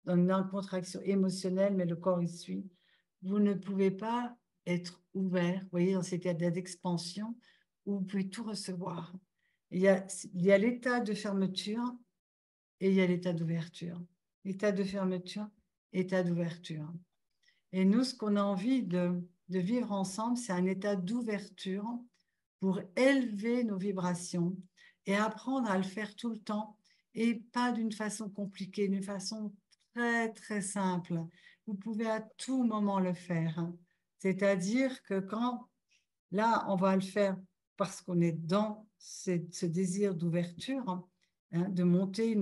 dans une contraction émotionnelle, mais le corps y suit, vous ne pouvez pas être ouvert, vous voyez, dans cet état d'expansion où vous pouvez tout recevoir. Il y a l'état de fermeture et il y a l'état d'ouverture. État de fermeture, état d'ouverture. Et nous, ce qu'on a envie de vivre ensemble, c'est un état d'ouverture pour élever nos vibrations et apprendre à le faire tout le temps et pas d'une façon compliquée, d'une façon très, très simple. Vous pouvez à tout moment le faire. C'est-à-dire que quand, là, on va le faire parce qu'on est dans ce désir d'ouverture, hein, de monter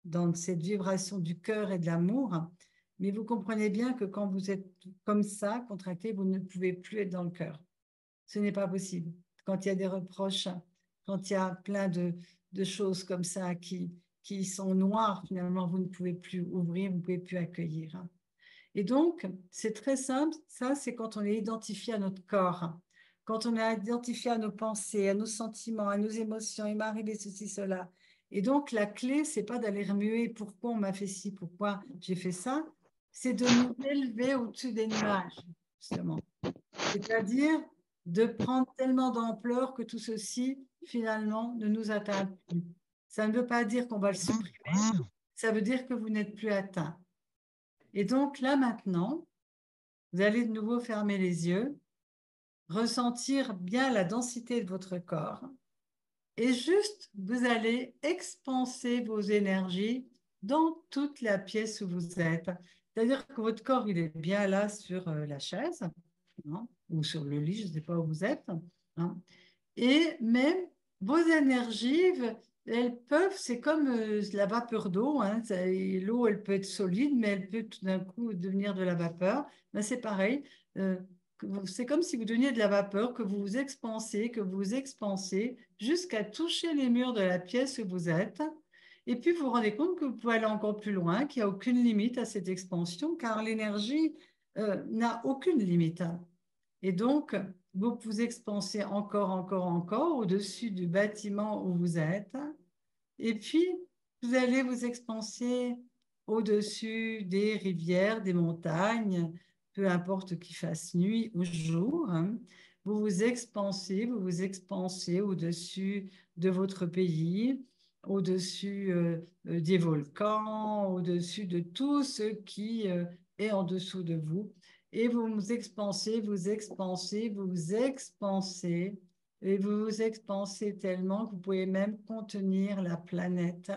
dans cette vibration du cœur et de l'amour. Mais vous comprenez bien que quand vous êtes comme ça, contracté, vous ne pouvez plus être dans le cœur. Ce n'est pas possible. Quand il y a des reproches, quand il y a plein de choses comme ça qui sont noires, finalement, vous ne pouvez plus ouvrir, vous ne pouvez plus accueillir. Et donc, c'est très simple. Ça, c'est quand on est identifié à notre corps, quand on est identifié à nos pensées, à nos sentiments, à nos émotions. Il m'est arrivé ceci, cela. Et donc, la clé, c'est pas d'aller remuer pourquoi on m'a fait ci, pourquoi j'ai fait ça. C'est de nous élever au-dessus des nuages, justement. C'est-à-dire de prendre tellement d'ampleur que tout ceci, finalement, ne nous atteint plus. Ça ne veut pas dire qu'on va le supprimer, ça veut dire que vous n'êtes plus atteint. Et donc là, maintenant, vous allez de nouveau fermer les yeux, ressentir bien la densité de votre corps et juste, vous allez expanser vos énergies dans toute la pièce où vous êtes. C'est-à-dire que votre corps, il est bien là sur la chaise, hein, ou sur le lit, je ne sais pas où vous êtes. Hein. Et même vos énergies, elles peuvent, c'est comme la vapeur d'eau. Hein, l'eau, elle peut être solide, mais elle peut tout d'un coup devenir de la vapeur. Ben, c'est pareil. C'est comme si vous donniez de la vapeur, que vous vous expansez jusqu'à toucher les murs de la pièce où vous êtes. Et puis vous vous rendez compte que vous pouvez aller encore plus loin, qu'il n'y a aucune limite à cette expansion, car l'énergie n'a aucune limite. Et donc, vous vous expansez encore, encore, encore au-dessus du bâtiment où vous êtes. Et puis, vous allez vous expanser au-dessus des rivières, des montagnes, peu importe qu'il fasse nuit ou jour, hein. Vous vous expansez au-dessus de votre pays, au-dessus des volcans, au-dessus de tout ce qui est en dessous de vous. Et vous vous expansez, vous expansez, vous expansez. Et vous vous expansez tellement que vous pouvez même contenir la planète.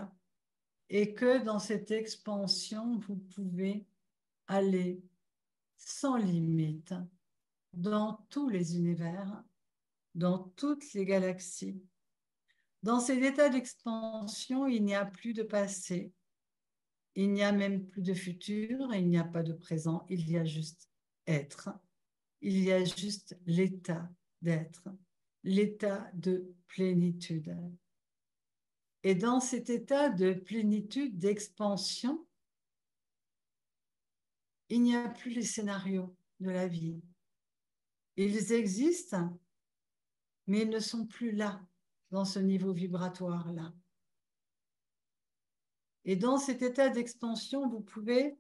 Et que dans cette expansion, vous pouvez aller sans limite dans tous les univers, dans toutes les galaxies. Dans cet état d'expansion, il n'y a plus de passé, il n'y a même plus de futur, il n'y a pas de présent, il y a juste être. Il y a juste l'état d'être, l'état de plénitude. Et dans cet état de plénitude, d'expansion, il n'y a plus les scénarios de la vie. Ils existent, mais ils ne sont plus là, dans ce niveau vibratoire-là. Et dans cet état d'expansion, vous pouvez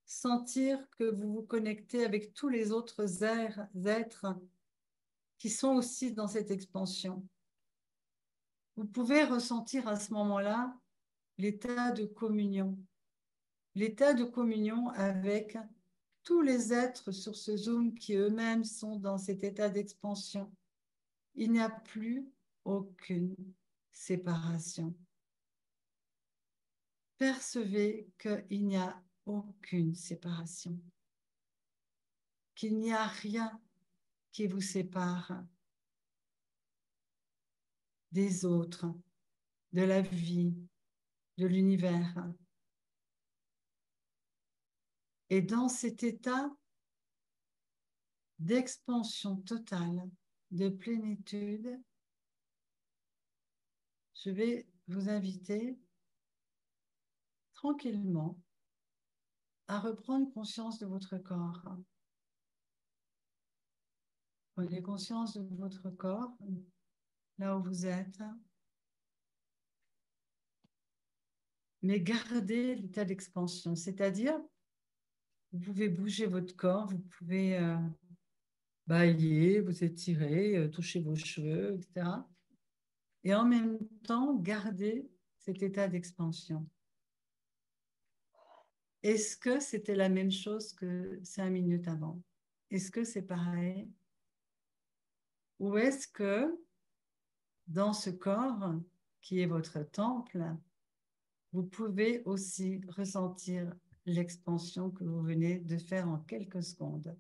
sentir que vous vous connectez avec tous les autres êtres qui sont aussi dans cette expansion. Vous pouvez ressentir à ce moment-là l'état de communion. L'état de communion avec tous les êtres sur ce Zoom qui eux-mêmes sont dans cet état d'expansion. Il n'y a plus aucune séparation. Percevez qu'il n'y a aucune séparation, qu'il n'y a rien qui vous sépare des autres, de la vie, de l'univers. Et dans cet état d'expansion totale, de plénitude, je vais vous inviter tranquillement à reprendre conscience de votre corps. Prenez conscience de votre corps, là où vous êtes, mais gardez l'état d'expansion, c'est-à-dire vous pouvez bouger votre corps, vous pouvez bâiller, vous étirer, toucher vos cheveux, etc. Et en même temps, garder cet état d'expansion. Est-ce que c'était la même chose que 5 minutes avant? Est-ce que c'est pareil? Ou est-ce que dans ce corps qui est votre temple, vous pouvez aussi ressentir l'expansion que vous venez de faire en quelques secondes?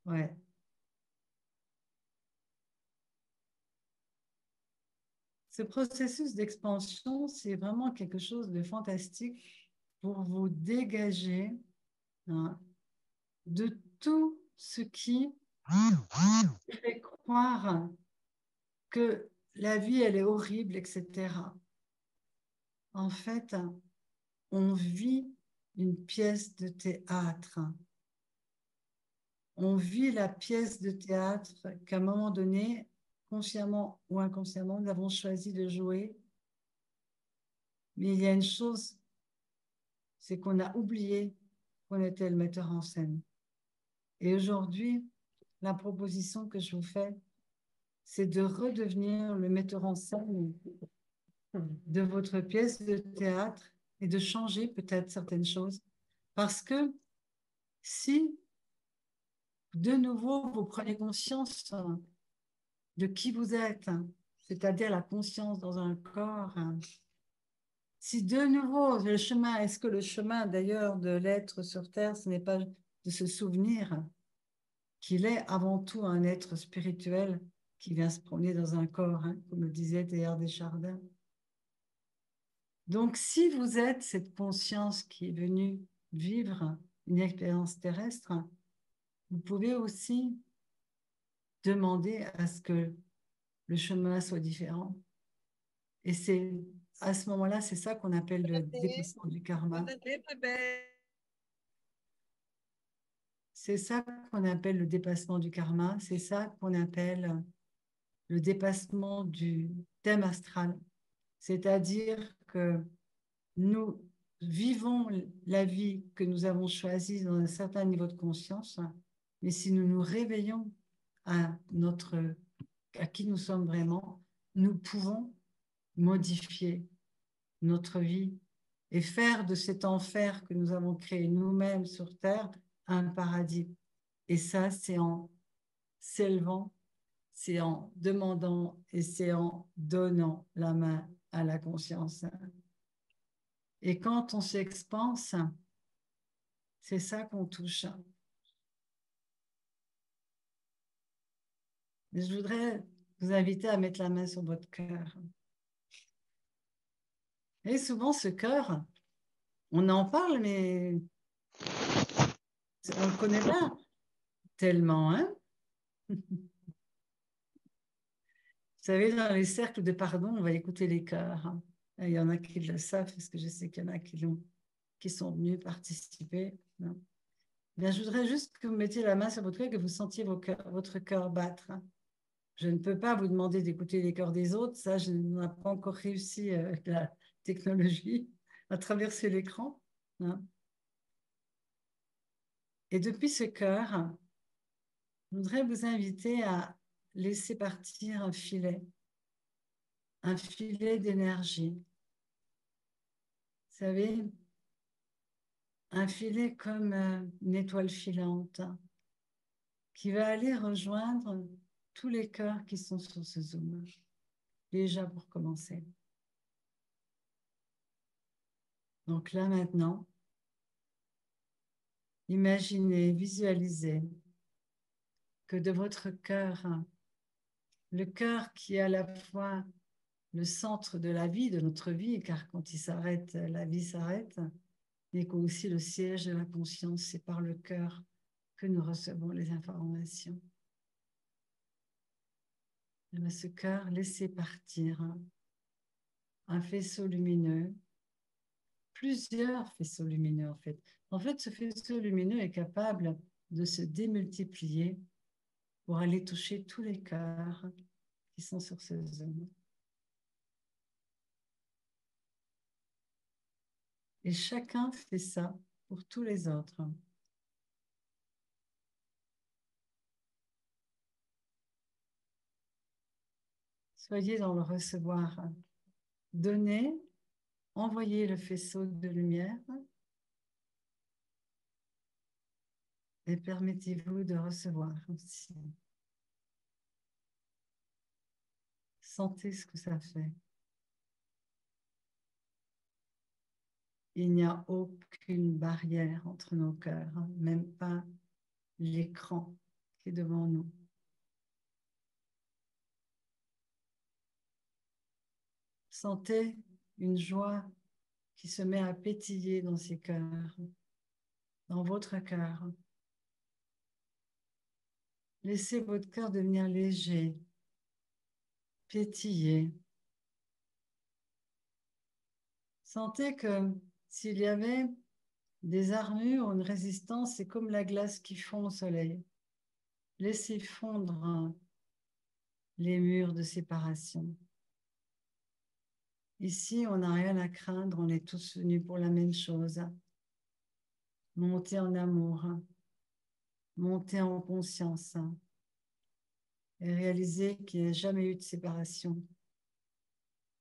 Ouais. Ce processus d'expansion, c'est vraiment quelque chose de fantastique pour vous dégager, hein, de tout ce qui fait croire que la vie, elle est horrible, etc. En fait, on vit une pièce de théâtre. On vit la pièce de théâtre qu'à un moment donné, consciemment ou inconsciemment, nous avons choisi de jouer. Mais il y a une chose, c'est qu'on a oublié qu'on était le metteur en scène. Et aujourd'hui, la proposition que je vous fais, c'est de redevenir le metteur en scène de votre pièce de théâtre et de changer peut-être certaines choses. Parce que si de nouveau vous prenez conscience de qui vous êtes, c'est-à-dire la conscience dans un corps, si de nouveau le chemin, est-ce que le chemin d'ailleurs de l'être sur Terre, ce n'est pas de se souvenir qu'il est avant tout un être spirituel qui vient se promener dans un corps, hein, comme le disait Théard Deschardins. Donc, si vous êtes cette conscience qui est venue vivre une expérience terrestre, Vous pouvez aussi demander à ce que le chemin soit différent. Et c'est à ce moment-là, c'est ça qu'on appelle le dépassement du karma. C'est ça qu'on appelle le dépassement du karma. C'est ça qu'on appelle le dépassement du thème astral. C'est-à-dire que nous vivons la vie que nous avons choisie dans un certain niveau de conscience, mais si nous nous réveillons à à qui nous sommes vraiment, nous pouvons modifier notre vie et faire de cet enfer que nous avons créé nous-mêmes sur Terre un paradis. Et ça, c'est en s'élevant, c'est en demandant et c'est en donnant la main à la conscience. Et quand on s'expanse, c'est ça qu'on touche. Et je voudrais vous inviter à mettre la main sur votre cœur. Et souvent, ce cœur, on en parle, mais on ne le connaît pas tellement, hein? Vous savez, dans les cercles de pardon, on va écouter les cœurs. Il y en a qui le savent, parce que je sais qu'il y en a qui sont venus participer. Non. Bien, je voudrais juste que vous mettiez la main sur votre cœur et que vous sentiez votre cœur battre. Je ne peux pas vous demander d'écouter les cœurs des autres. Ça, je n'ai pas encore réussi avec la technologie à traverser l'écran. Hein. Et depuis ce cœur, je voudrais vous inviter à laisser partir un filet d'énergie. Vous savez, un filet comme une étoile filante qui va aller rejoindre tous les cœurs qui sont sur ce Zoom. Déjà pour commencer. Donc là maintenant, imaginez, visualisez que de votre cœur, le cœur qui est à la fois le centre de la vie, de notre vie, car quand il s'arrête, la vie s'arrête, et qu'aussi le siège de la conscience, c'est par le cœur que nous recevons les informations. Et bien, ce cœur, laissez partir un faisceau lumineux, plusieurs faisceaux lumineux en fait. En fait, ce faisceau lumineux est capable de se démultiplier pour aller toucher tous les cœurs qui sont sur ce zone. Et chacun fait ça pour tous les autres. Soyez dans le recevoir. Donnez, envoyez le faisceau de lumière et permettez-vous de recevoir aussi. Sentez ce que ça fait. Il n'y a aucune barrière entre nos cœurs, même pas l'écran qui est devant nous. Sentez une joie qui se met à pétiller dans ces cœurs, dans votre cœur. Laissez votre cœur devenir léger, pétiller. Sentez que s'il y avait des armures, une résistance, c'est comme la glace qui fond au soleil. Laissez fondre les murs de séparation. Ici, on n'a rien à craindre, on est tous venus pour la même chose. Monter en amour, monter en conscience et réaliser qu'il n'y a jamais eu de séparation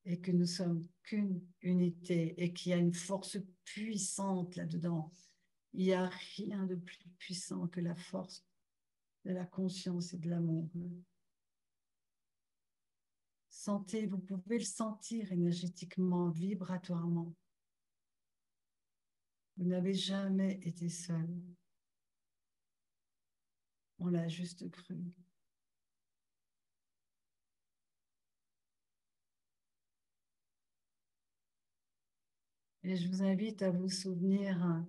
et que nous sommes qu'une unité et qu'il y a une force puissante là-dedans. Il n'y a rien de plus puissant que la force de la conscience et de l'amour. Sentez, vous pouvez le sentir énergétiquement, vibratoirement. Vous n'avez jamais été seul. On l'a juste cru. Et je vous invite à vous souvenir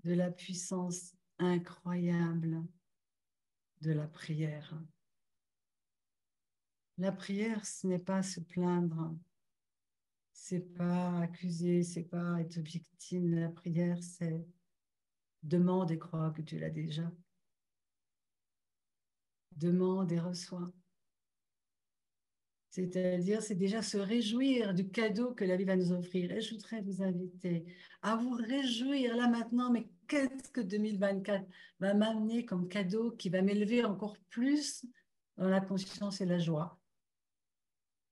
de la puissance incroyable de la prière. La prière, ce n'est pas se plaindre, c'est pas accuser, c'est pas être victime. La prière, c'est demande et croire que Dieu l'a déjà. Demande et reçoit. C'est-à-dire, c'est déjà se réjouir du cadeau que la vie va nous offrir. Et je voudrais vous inviter à vous réjouir là maintenant, mais qu'est-ce que 2024 va m'amener comme cadeau qui va m'élever encore plus dans la conscience et la joie.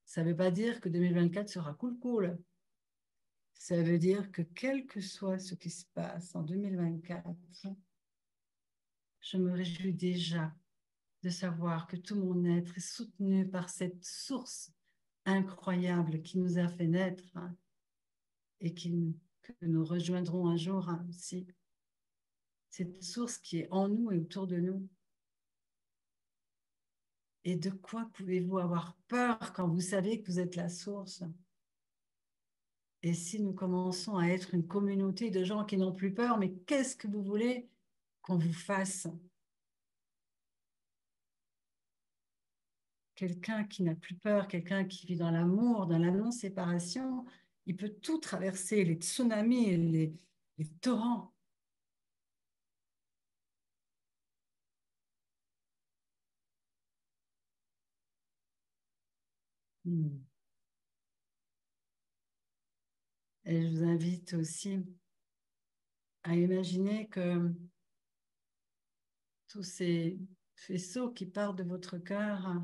Ça ne veut pas dire que 2024 sera cool. Ça veut dire que quel que soit ce qui se passe en 2024, je me réjouis déjà de savoir que tout mon être est soutenu par cette source incroyable qui nous a fait naître et que nous rejoindrons un jour aussi. Cette source qui est en nous et autour de nous. Et de quoi pouvez-vous avoir peur quand vous savez que vous êtes la source? Et si nous commençons à être une communauté de gens qui n'ont plus peur, mais qu'est-ce que vous voulez qu'on vous fasse? Quelqu'un qui n'a plus peur, quelqu'un qui vit dans l'amour, dans la non-séparation, il peut tout traverser, les tsunamis, les torrents. Et je vous invite aussi à imaginer que tous ces faisceaux qui partent de votre cœur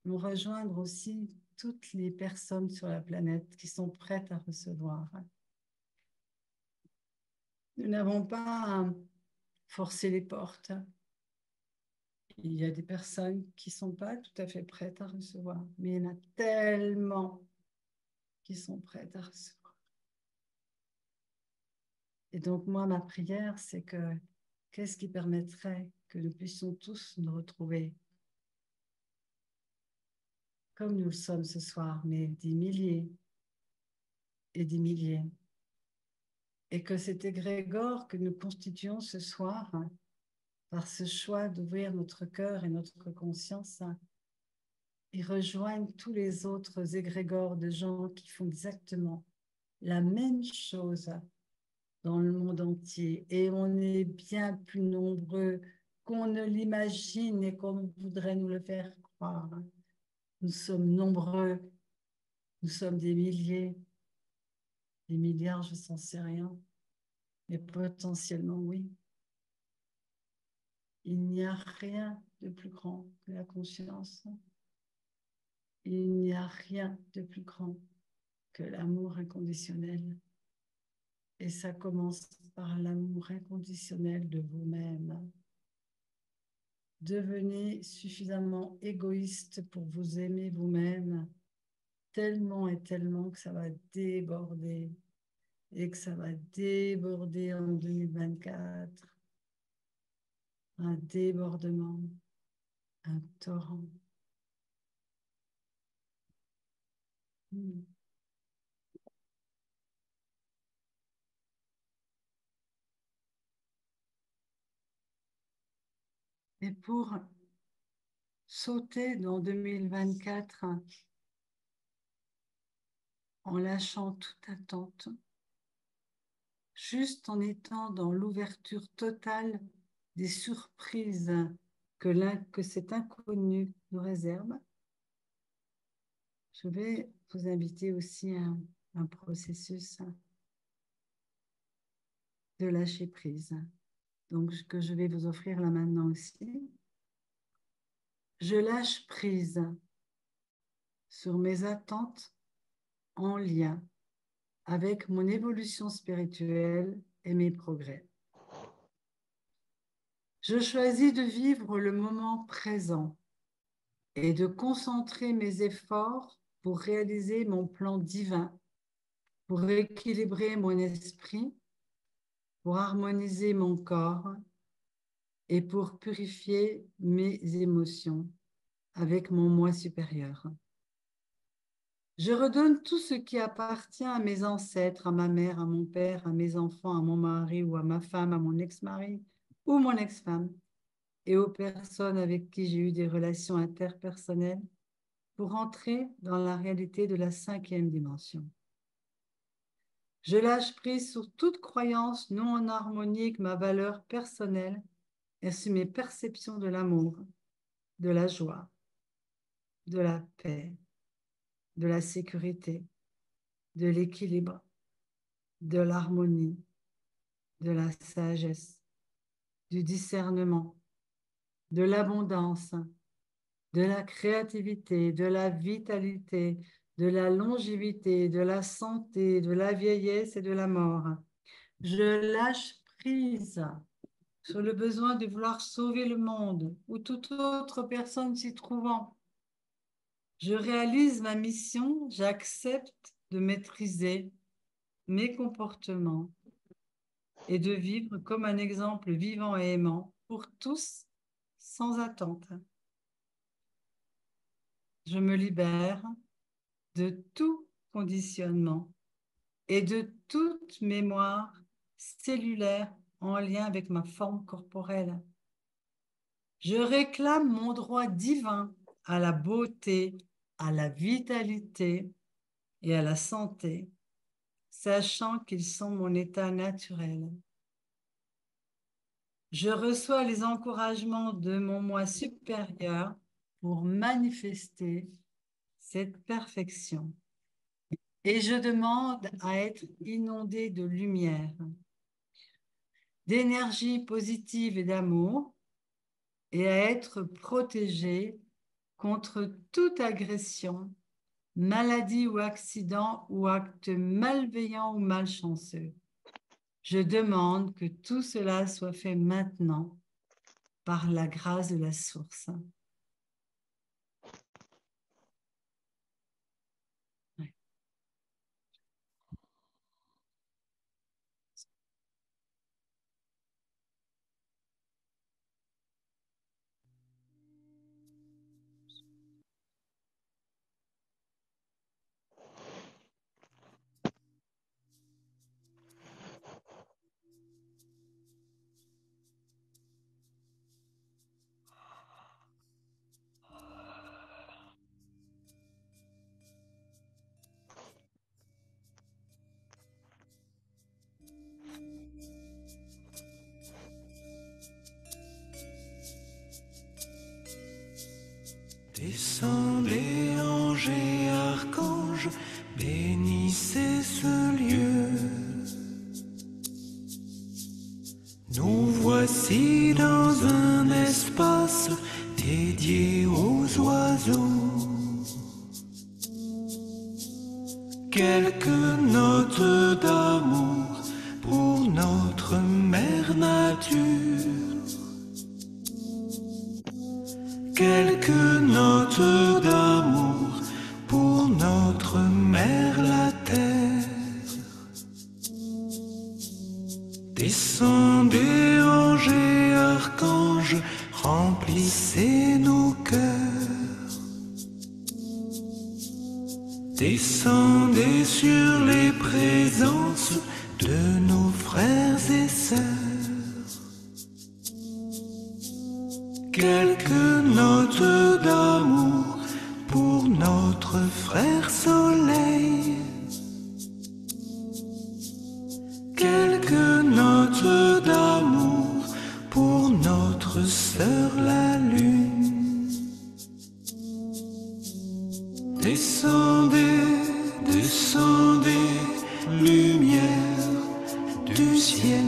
vont rejoindre aussi toutes les personnes sur la planète qui sont prêtes à recevoir. Nous n'avons pas forcé les portes. Il y a des personnes qui ne sont pas tout à fait prêtes à recevoir, mais il y en a tellement qui sont prêtes à recevoir. Et donc, moi, ma prière, c'est que qu'est-ce qui permettrait que nous puissions tous nous retrouver comme nous le sommes ce soir, mais des milliers et des milliers. Et que cet égrégore que nous constituons ce soir, par ce choix d'ouvrir notre cœur et notre conscience, il rejoignent tous les autres égrégores de gens qui font exactement la même chose dans le monde entier. Et on est bien plus nombreux qu'on ne l'imagine et qu'on voudrait nous le faire croire. Nous sommes nombreux, nous sommes des milliers, des milliards, je n'en sais rien, mais potentiellement oui. Il n'y a rien de plus grand que la conscience. Il n'y a rien de plus grand que l'amour inconditionnel. Et ça commence par l'amour inconditionnel de vous-même. Devenez suffisamment égoïste pour vous aimer vous-même, tellement et tellement que ça va déborder. Et que ça va déborder en 2024. Un débordement, un torrent. Et pour sauter dans 2024 en lâchant toute attente, juste en étant dans l'ouverture totale des surprises que cet inconnu nous réserve, je vais vous inviter aussi à un processus de lâcher prise. Donc, que je vais vous offrir là maintenant aussi. Je lâche prise sur mes attentes en lien avec mon évolution spirituelle et mes progrès. Je choisis de vivre le moment présent et de concentrer mes efforts pour réaliser mon plan divin, pour équilibrer mon esprit, pour harmoniser mon corps et pour purifier mes émotions avec mon moi supérieur. Je redonne tout ce qui appartient à mes ancêtres, à ma mère, à mon père, à mes enfants, à mon mari ou à ma femme, à mon ex-mari ou mon ex-femme, et aux personnes avec qui j'ai eu des relations interpersonnelles pour entrer dans la réalité de la 5e dimension. Je lâche prise sur toute croyance non en harmonie avec ma valeur personnelle et sur mes perceptions de l'amour, de la joie, de la paix, de la sécurité, de l'équilibre, de l'harmonie, de la sagesse, du discernement, de l'abondance, de la créativité, de la vitalité, de la longévité, de la santé, de la vieillesse et de la mort. Je lâche prise sur le besoin de vouloir sauver le monde ou toute autre personne s'y trouvant. Je réalise ma mission, j'accepte de maîtriser mes comportements et de vivre comme un exemple vivant et aimant pour tous sans attente. Je me libère de tout conditionnement et de toute mémoire cellulaire en lien avec ma forme corporelle. Je réclame mon droit divin à la beauté, à la vitalité et à la santé, sachant qu'ils sont mon état naturel. Je reçois les encouragements de mon moi supérieur pour manifester cette perfection. Et je demande à être inondé de lumière, d'énergie positive et d'amour, et à être protégé contre toute agression, maladie ou accident ou acte malveillant ou malchanceux. Je demande que tout cela soit fait maintenant par la grâce de la source. Ouais. Descendez, anges et archanges, bénissez ce lieu. Nous voici dans un espace dédié aux oiseaux. Quelques notes d'amour pour notre mère nature. Quelques notes d'amour pour notre mère la terre. Descendez, anges et archanges, remplissez nos cœurs. Descendez sur les présences de nos frères et sœurs. Quelques notes d'amour pour notre frère soleil. Quelques notes d'amour pour notre sœur la lune. Descendez, descendez, lumière du ciel.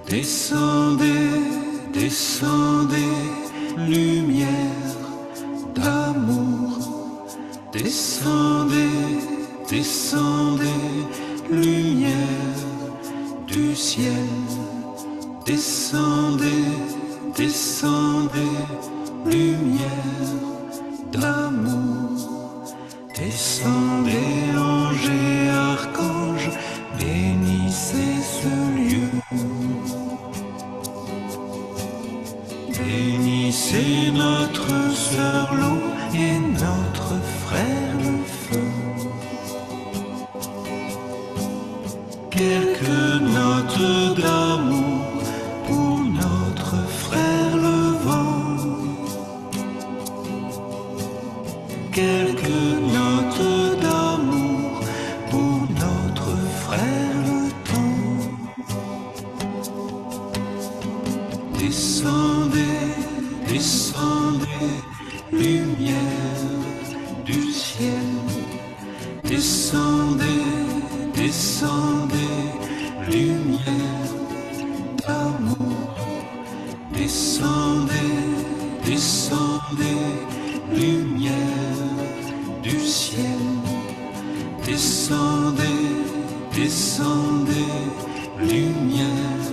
Descendez, descendez, lumière d'amour. Descendez, descendez, lumière du ciel. Descendez, descendez, lumière d'amour. Descendez, anges et archanges, bénissez ce lieu. Bénissez notre sœur l'eau, et notre frère le feu. Quelques notes d'amour pour notre frère le vent. Quelques notes d'amour pour notre frère le temps. Descendez, descendez, lumière du ciel. Descendez, descendez, lumière d'amour. Descendez, descendez, lumière du ciel. Descendez, descendez, lumière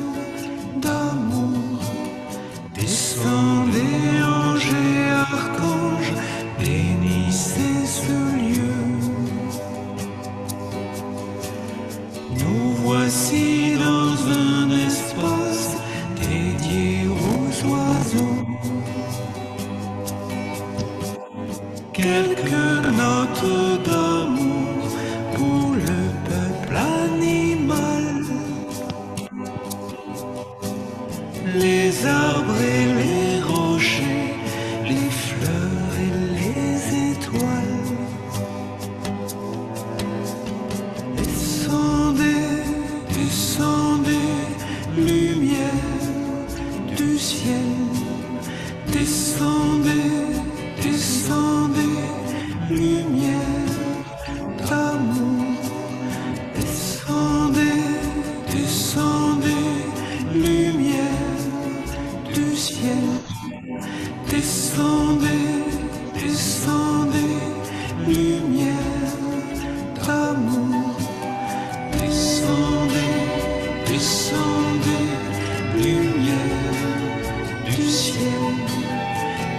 d'amour. Descendez, anges et archanges, bénissez ce lieu. Nous voici dans un espace dédié aux oiseaux. Quelques notes d'amour pour le peuple animal. Les arbres et les rochers, les fleurs et les étoiles. Descendez, descendez, lumière du ciel. Descendez, descendez, lumière d'amour. Descendez, descendez, lumière du ciel. Descendez, descendez, lumière d'amour. Descendez, descendez, lumière du ciel.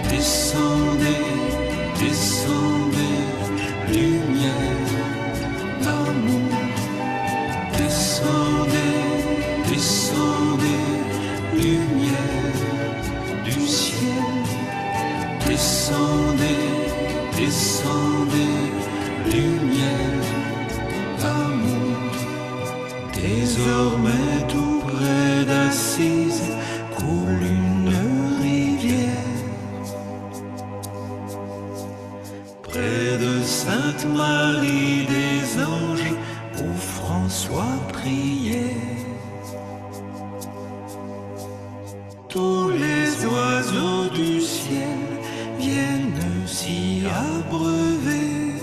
Descendez, descendez, lumière d'amour. Descendez, descendez, lumière du ciel. Descendez, descendez, lumière d'amour. Désormais tout près d'Assise coule une rivière. Près de Sainte-Marie des Anges où François priait. Tous les oiseaux du ciel viennent s'y abreuver.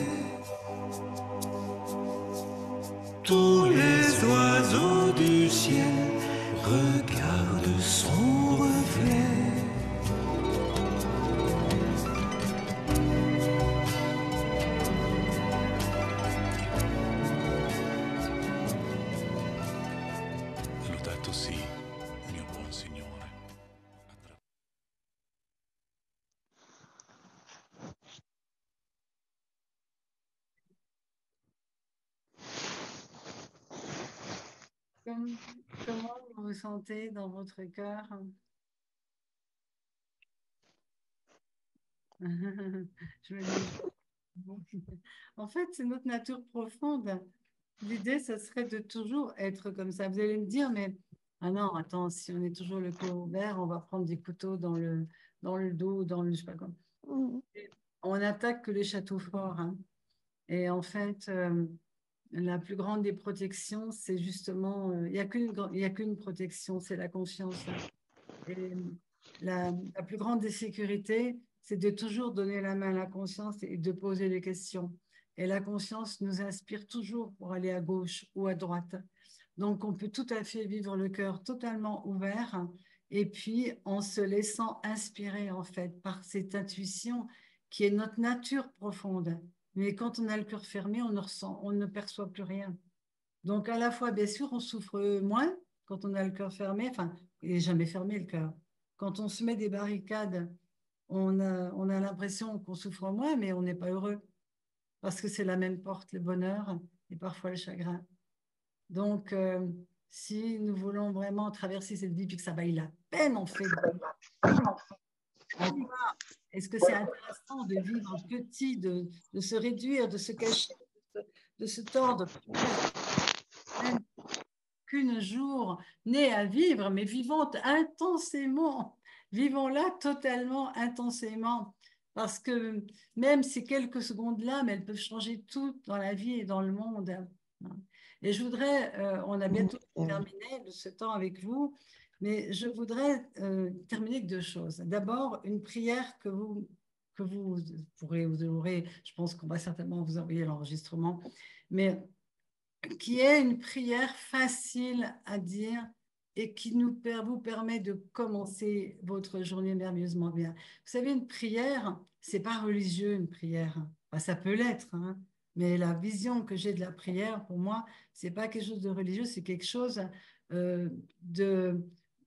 Tous les oiseaux du ciel regardent son reflet. Lodato sì, mio buon Signore. Comment vous vous sentez dans votre cœur? Je me dis, en fait, c'est notre nature profonde. L'idée, ce serait de toujours être comme ça. Vous allez me dire, mais ah non, attends, si on est toujours le cœur ouvert, on va prendre des couteaux dans le dos, dans le, je sais pas quoi. On attaque que les châteaux forts, hein. Et en fait, la plus grande des protections, c'est justement, il n'y a qu'une protection, c'est la conscience. Et la plus grande des sécurités, c'est de toujours donner la main à la conscience et de poser des questions. Et la conscience nous inspire toujours pour aller à gauche ou à droite. Donc, on peut tout à fait vivre le cœur totalement ouvert et puis en se laissant inspirer, en fait, par cette intuition qui est notre nature profonde. Mais quand on a le cœur fermé, on ne ressent, on ne perçoit plus rien. Donc, à la fois, bien sûr, on souffre moins quand on a le cœur fermé. Enfin, il n'est jamais fermé le cœur. Quand on se met des barricades, on a l'impression qu'on souffre moins, mais on n'est pas heureux. Parce que c'est la même porte, le bonheur et parfois le chagrin. Donc, si nous voulons vraiment traverser cette vie, puis que ça vaille la peine, en fait, En quoi est-ce que c'est intéressant de vivre petit, de se réduire, de se cacher, de se tordre, même qu'une jour née à vivre, mais vivante intensément. Vivons-la totalement intensément. Parce que même ces quelques secondes-là, mais elles peuvent changer tout dans la vie et dans le monde. Et je voudrais, on a bientôt terminé de ce temps avec vous, mais je voudrais terminer avec deux choses. D'abord, une prière que vous pourrez, vous aurez, je pense qu'on va certainement vous envoyer l'enregistrement, mais qui est une prière facile à dire et qui vous permet de commencer votre journée merveilleusement bien. Vous savez, une prière, c'est pas religieux, une prière. Enfin, ça peut l'être, hein, mais la vision que j'ai de la prière, pour moi, c'est pas quelque chose de religieux, c'est quelque chose euh, de,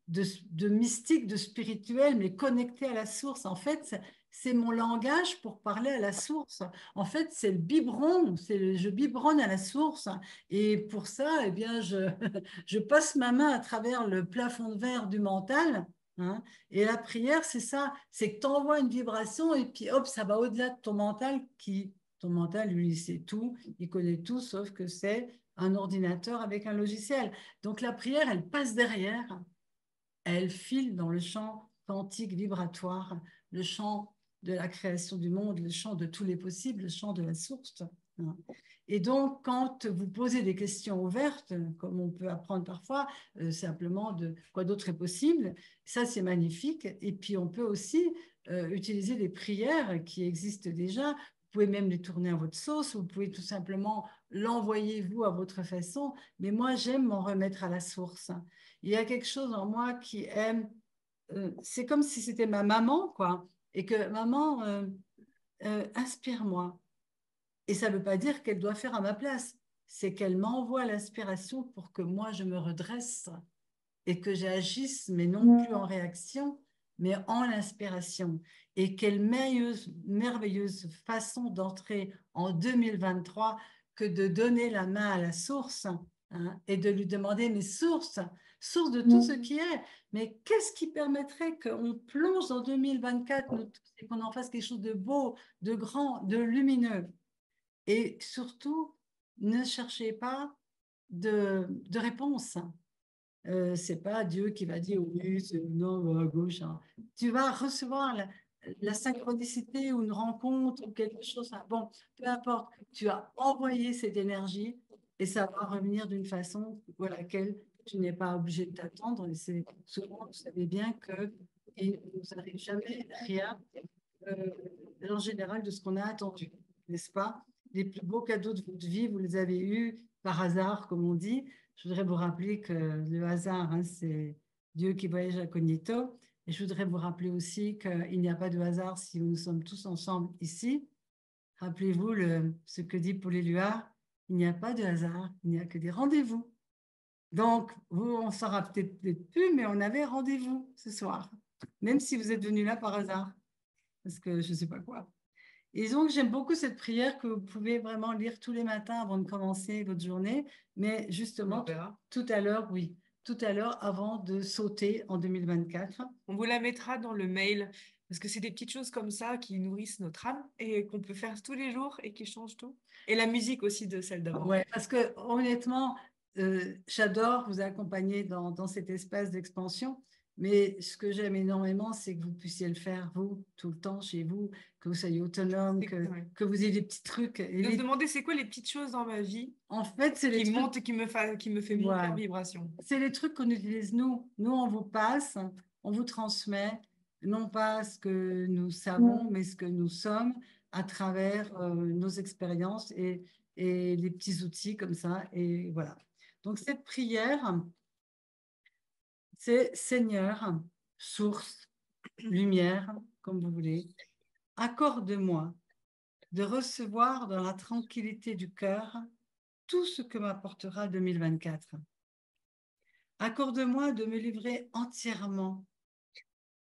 de mystique, de spirituel, mais connecté à la source. En fait, c'est mon langage pour parler à la source. En fait, c'est le biberon, je biberonne à la source. Et pour ça, eh bien, je passe ma main à travers le plafond de verre du mental. Hein, et la prière, c'est ça, c'est que tu envoies une vibration et puis hop, ça va au-delà de ton mental ton mental, lui, il sait tout, il connaît tout, sauf que c'est un ordinateur avec un logiciel. Donc la prière, elle passe derrière, elle file dans le champ quantique vibratoire, le champ de la création du monde, le champ de tous les possibles, le champ de la source. Et donc, quand vous posez des questions ouvertes, comme on peut apprendre parfois, simplement de quoi d'autre est possible, ça c'est magnifique. Et puis, on peut aussi utiliser des prières qui existent déjà. Vous pouvez même les tourner à votre sauce, vous pouvez tout simplement l'envoyer vous à votre façon. Mais moi, j'aime m'en remettre à la source. Il y a quelque chose en moi qui aime, c'est comme si c'était ma maman, quoi, et que maman, inspire-moi. Et ça ne veut pas dire qu'elle doit faire à ma place, c'est qu'elle m'envoie l'inspiration pour que moi je me redresse et que j'agisse, mais non plus en réaction, mais en l'inspiration. Et quelle merveilleuse façon d'entrer en 2023 que de donner la main à la source, hein, et de lui demander, mais source de tout ce qui est, mais qu'est-ce qui permettrait qu'on plonge dans 2024 et qu'on en fasse quelque chose de beau, de grand, de lumineux. Et surtout, ne cherchez pas de réponse. C'est pas Dieu qui va dire oui, c'est non, à gauche. Hein. Tu vas recevoir la synchronicité ou une rencontre ou quelque chose. Bon, peu importe. Tu as envoyé cette énergie et ça va revenir d'une façon pour laquelle tu n'es pas obligé de t'attendre. Et c'est souvent, vous savez bien que il ne nous arrive jamais rien en général de ce qu'on a attendu, n'est-ce pas? Les plus beaux cadeaux de votre vie, vous les avez eus par hasard, comme on dit. Je voudrais vous rappeler que le hasard, hein, c'est Dieu qui voyage incognito. Et je voudrais vous rappeler aussi qu'il n'y a pas de hasard si nous sommes tous ensemble ici. Rappelez-vous ce que dit Paul Éluard, il n'y a pas de hasard, il n'y a que des rendez-vous. Donc, vous, on ne saura peut-être plus, mais on avait rendez-vous ce soir, même si vous êtes venus là par hasard, parce que je ne sais pas quoi. Et donc, j'aime beaucoup cette prière que vous pouvez vraiment lire tous les matins avant de commencer votre journée. Mais justement, tout à l'heure, oui, tout à l'heure, avant de sauter en 2024. On vous la mettra dans le mail, parce que c'est des petites choses comme ça qui nourrissent notre âme et qu'on peut faire tous les jours et qui changent tout. Et la musique aussi de celle d'avant. Ouais, parce que honnêtement, j'adore vous accompagner dans cet espace d'expansion. Mais ce que j'aime énormément, c'est que vous puissiez le faire, vous, tout le temps, chez vous, que vous soyez autonome, que vous ayez des petits trucs. Et de se demander, c'est quoi les petites choses dans ma vie en fait, c'est les trucs qui me fait monter en vibration. C'est les trucs qu'on utilise nous. Nous, on vous passe, on vous transmet, non pas ce que nous savons, mais ce que nous sommes à travers nos expériences et les petits outils comme ça. Et voilà. Donc, cette prière, c'est Seigneur, source, lumière, comme vous voulez, accorde-moi de recevoir dans la tranquillité du cœur tout ce que m'apportera 2024. Accorde-moi de me livrer entièrement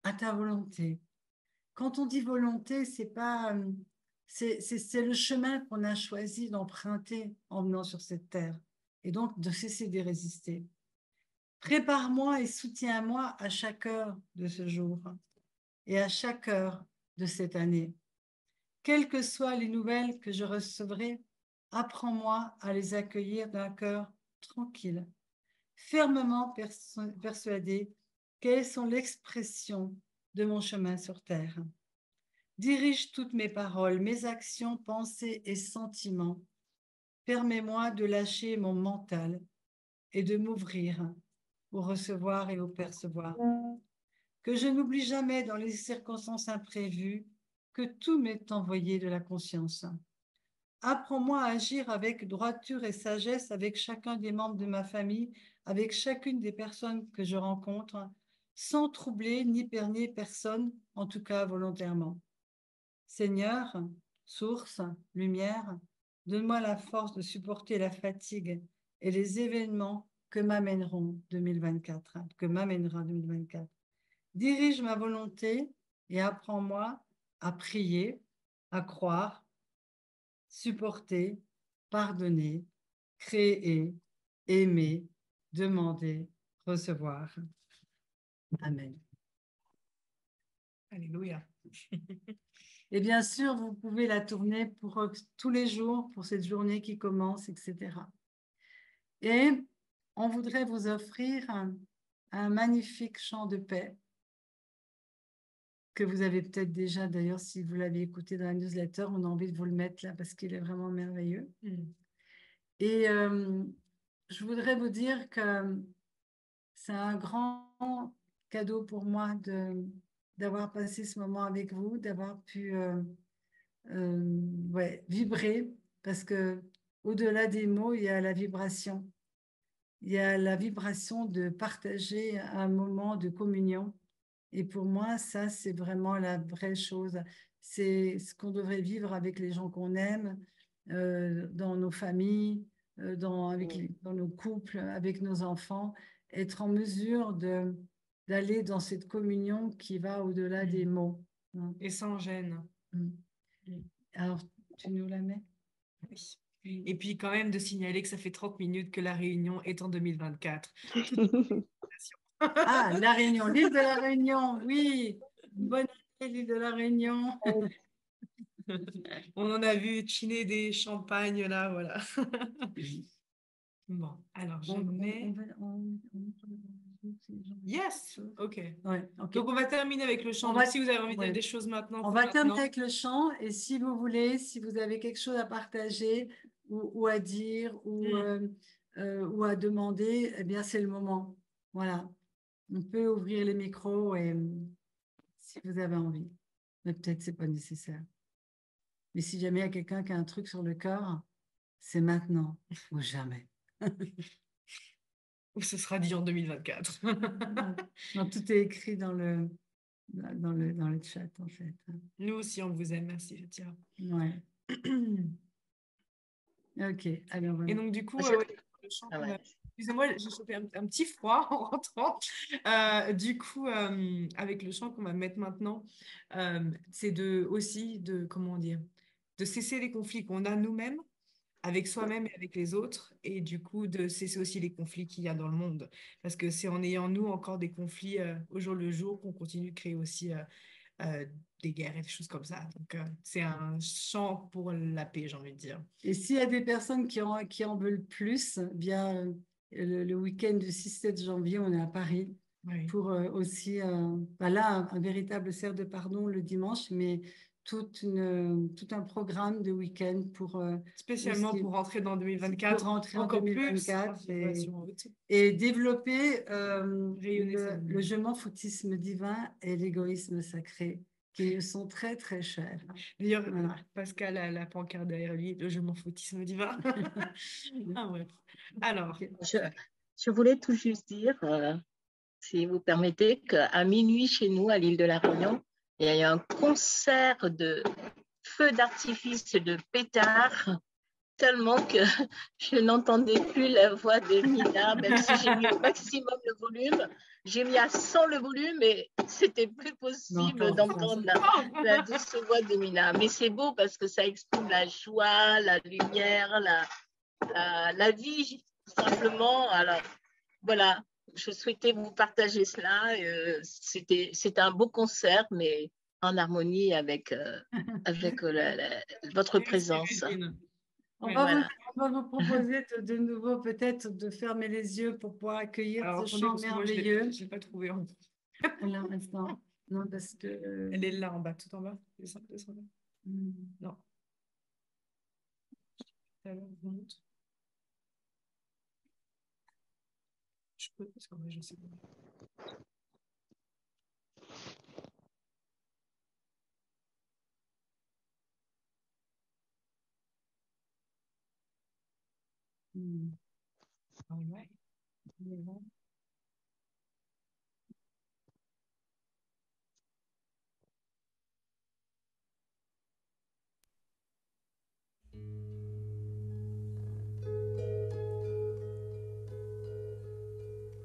à ta volonté. Quand on dit volonté, c'est le chemin qu'on a choisi d'emprunter en venant sur cette terre et donc de cesser d'y résister. Prépare-moi et soutiens-moi à chaque heure de ce jour et à chaque heure de cette année. Quelles que soient les nouvelles que je recevrai, apprends-moi à les accueillir d'un cœur tranquille, fermement persuadé qu'elles sont l'expression de mon chemin sur terre. Dirige toutes mes paroles, mes actions, pensées et sentiments. Permets-moi de lâcher mon mental et de m'ouvrir au recevoir et au percevoir. Que je n'oublie jamais dans les circonstances imprévues que tout m'est envoyé de la conscience. Apprends-moi à agir avec droiture et sagesse avec chacun des membres de ma famille, avec chacune des personnes que je rencontre, sans troubler ni perner personne, en tout cas volontairement. Seigneur, source, lumière, donne-moi la force de supporter la fatigue et les événements que m'amènera 2024. Dirige ma volonté et apprends-moi à prier, à croire, supporter, pardonner, créer, aimer, demander, recevoir. Amen. Alléluia. Et bien sûr, vous pouvez la tourner pour tous les jours, pour cette journée qui commence, etc. Et on voudrait vous offrir un magnifique chant de paix que vous avez peut-être déjà, d'ailleurs, si vous l'avez écouté dans la newsletter, on a envie de vous le mettre là parce qu'il est vraiment merveilleux. Et je voudrais vous dire que c'est un grand cadeau pour moi d'avoir passé ce moment avec vous, d'avoir pu vibrer, parce que au-delà des mots, il y a la vibration. Il y a la vibration de partager un moment de communion. Et pour moi, ça, c'est vraiment la vraie chose. C'est ce qu'on devrait vivre avec les gens qu'on aime, dans nos familles, dans nos couples, avec nos enfants. Être en mesure d'aller dans cette communion qui va au-delà des mots. Et sans gêne. Alors, tu nous la mets? Oui. Et puis quand même de signaler que ça fait 30 minutes que la réunion est en 2024. Ah, la Réunion, l'île de la Réunion, oui. Bonne année, l'île de la Réunion. On en a vu chiner des champagnes là, voilà. Bon, alors je mets... Yes, ok. Ouais, ok. Donc on va terminer avec le chant. Donc, si vous avez envie de dire des choses maintenant, on va terminer avec le chant. Et si vous voulez, si vous avez quelque chose à partager ou à dire ou à demander, eh bien c'est le moment. Voilà. On peut ouvrir les micros et si vous avez envie. Mais peut-être c'est pas nécessaire. Mais si jamais il y a quelqu'un qui a un truc sur le cœur, c'est maintenant ou jamais. Ou ce sera dit en 2024. Non, tout est écrit dans le chat, en fait. Nous aussi, on vous aime. Merci, Fatia. Ouais. Ok. Alors, voilà. Et donc, du coup, le chant excusez-moi, j'ai chopé un petit froid en rentrant. Du coup, avec le chant qu'on va mettre maintenant, c'est comment dire, de cesser les conflits qu'on a nous-mêmes, avec soi-même et avec les autres, et du coup, de cesser aussi les conflits qu'il y a dans le monde. Parce que c'est en ayant, nous, encore des conflits au jour le jour qu'on continue de créer aussi des guerres et des choses comme ça. Donc, c'est un chant pour la paix, j'ai envie de dire. Et s'il y a des personnes qui en veulent plus, bien le week-end du 6-7 janvier, on est à Paris pour aussi, là, un véritable cercle de pardon le dimanche, mais tout un programme de week-end pour... spécialement pour rentrer dans 2024, pour rentrer encore en 2024 plus, et développer le je m'en foutisme divin et l'égoïsme sacré, qui sont très, très chers. D'ailleurs, Pascal a la pancarte derrière lui, le je m'en foutisme divin. Ouais. Alors. Je voulais tout juste dire, si vous permettez, qu'à minuit chez nous, à l'île de la Réunion, il y a eu un concert de feux d'artifice et de pétards, tellement que je n'entendais plus la voix de Mina, même si j'ai mis au maximum le volume. J'ai mis à 100 le volume et c'était plus possible d'entendre la douce voix de Mina. Mais c'est beau parce que ça exprime la joie, la lumière, la vie, tout simplement. Alors, voilà, je souhaitais vous partager cela. C'était un beau concert, mais en harmonie avec, votre présence. On Et va, voilà. on va vous proposer de nouveau peut-être de fermer les yeux pour pouvoir accueillir Alors, ce attendez, chant parce que moi, merveilleux. je l'ai pas trouvé. Voilà, un instant. Non, parce que... Elle est là en bas, tout en bas. Descends, descends. Non. Tout à l'heure, je monte. Je peux, parce que moi, je sais pas. All right.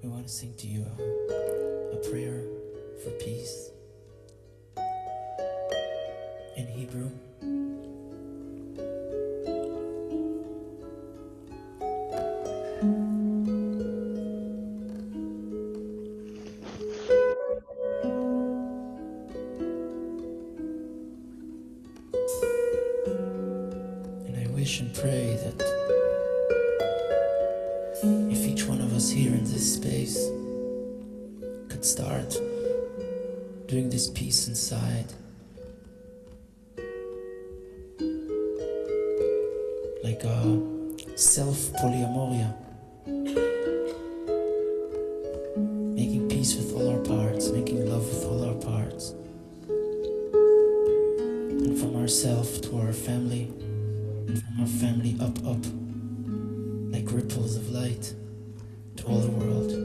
We want to sing to you a prayer for peace in Hebrew. And I wish and pray that if each one of us here in this space could start doing this peace inside, like a self-polyamoria, making peace with all our parts, making love with all our parts, and from ourself to our family, and from our family up, like ripples of light to all the world.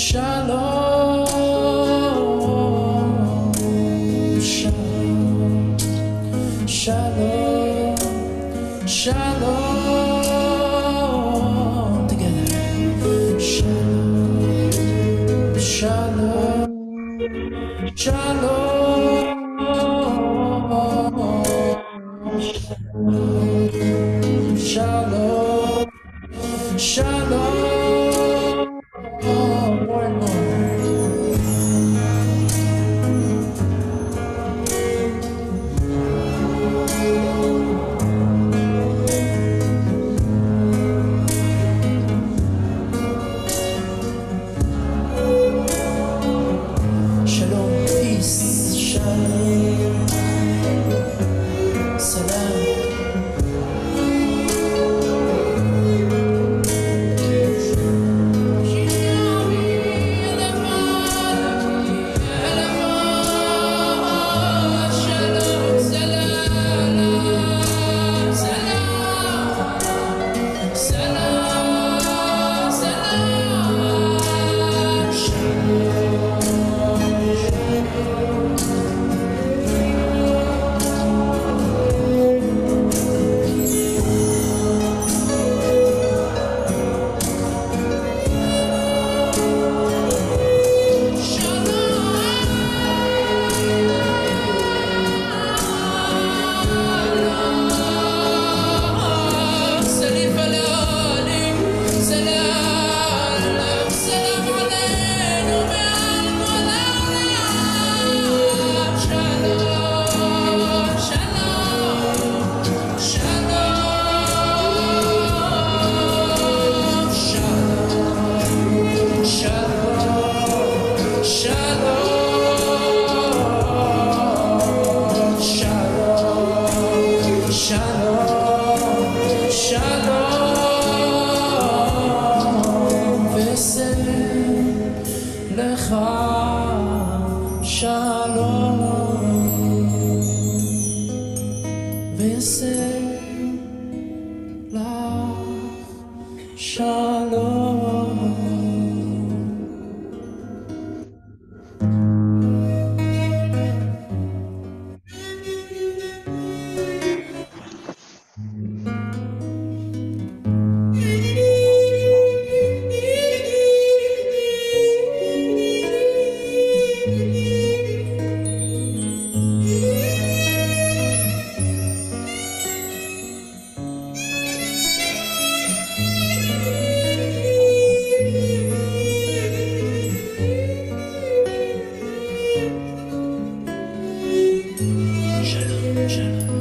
Shalom, shalom, shalom, shalom. Together. Shalom, shalom, shalom, shalom, shalom. More and more. Shalom, peace, shalom, salam. Shalom, salam, salam, salam, salam. Shalom, shalom, v'seh lecha shalom, v'seh lach shalom. Shalom, shalom.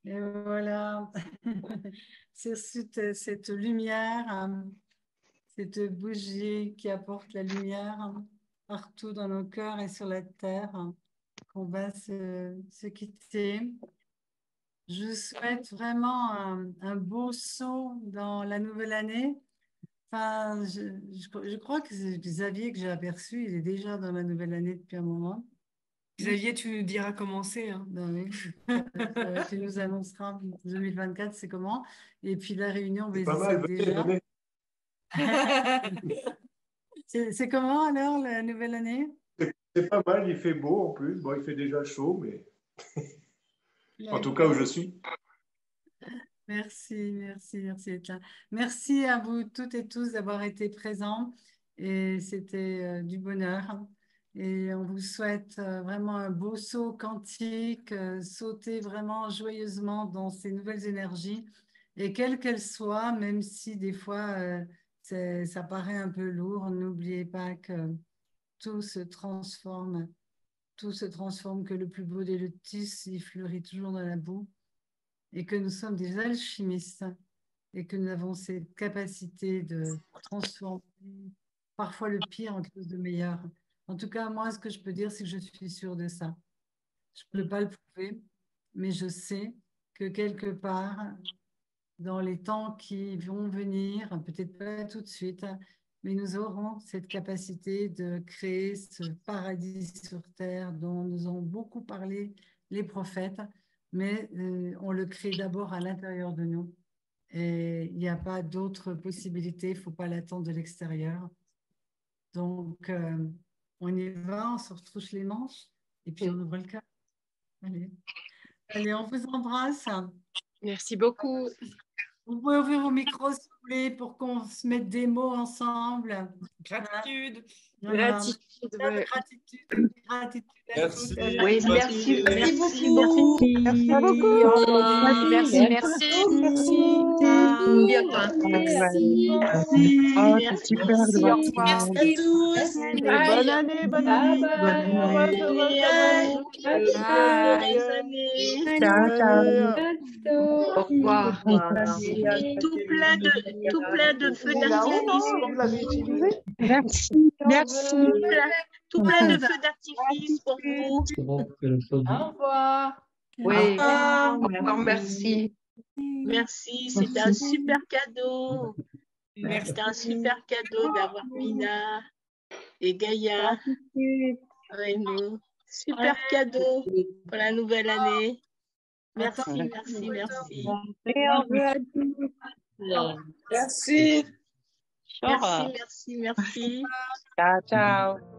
Et voilà, c'est cette lumière, cette bougie qui apporte la lumière partout dans nos cœurs et sur la terre, qu'on va se quitter. Je vous souhaite vraiment un beau saut dans la nouvelle année. Enfin, je crois que c'est Xavier que j'ai aperçu, il est déjà dans la nouvelle année depuis un moment. Xavier, tu nous diras comment c'est, hein. Ben oui, tu nous annonceras 2024, c'est comment. Et puis la réunion, C'est ben, pas ils mal, savent venez, déjà. venez. C'est comment alors la nouvelle année? C'est pas mal, il fait beau en plus. Bon, il fait déjà chaud, mais en tout cas où D'accord. je suis. Merci d'être là. Merci à vous toutes et tous d'avoir été présents et c'était du bonheur. Et on vous souhaite vraiment un beau saut quantique, sauter vraiment joyeusement dans ces nouvelles énergies et quelles qu'elles soient, même si des fois ça paraît un peu lourd, n'oubliez pas que tout se transforme, tout se transforme, que le plus beau des lotus, il fleurit toujours dans la boue et que nous sommes des alchimistes et que nous avons cette capacité de transformer parfois le pire en quelque chose de meilleur. En tout cas, moi, ce que je peux dire, c'est que je suis sûre de ça. Je ne peux pas le prouver, mais je sais que quelque part, dans les temps qui vont venir, peut-être pas tout de suite, mais nous aurons cette capacité de créer ce paradis sur terre dont nous ont beaucoup parlé les prophètes, mais on le crée d'abord à l'intérieur de nous. Et il n'y a pas d'autre possibilité, il ne faut pas l'attendre de l'extérieur. Donc, on y va, on se retrousse les manches et puis on ouvre le cœur. Allez. Allez, on vous embrasse. Merci beaucoup. Vous pouvez ouvrir vos micros si vous voulez pour qu'on se mette des mots ensemble. Gratitude. Voilà. Gratitude. Ouais. Gratitude à Merci. tous. Oui, merci, merci Merci beaucoup. beaucoup. Merci, merci, merci. Bientôt. Oh, Merci. c'est super de voir tout le monde. Merci à tous. Bonne année, bonne année. Bonne année. Joyeuse année. Ciao, ciao. Au revoir. Et tout plein de feux d'artifice pour Vous l'avez vous. utilisé? Merci, merci. Tout plein de feux d'artifice pour vous. Au revoir. Oui. Encore merci. Merci, c'était un super cadeau. Merci. C'était un super cadeau d'avoir Mina et Gaïa avec nous. Super cadeau pour la nouvelle année. Merci, merci, merci. Merci. Merci, merci, merci. Ciao, ciao.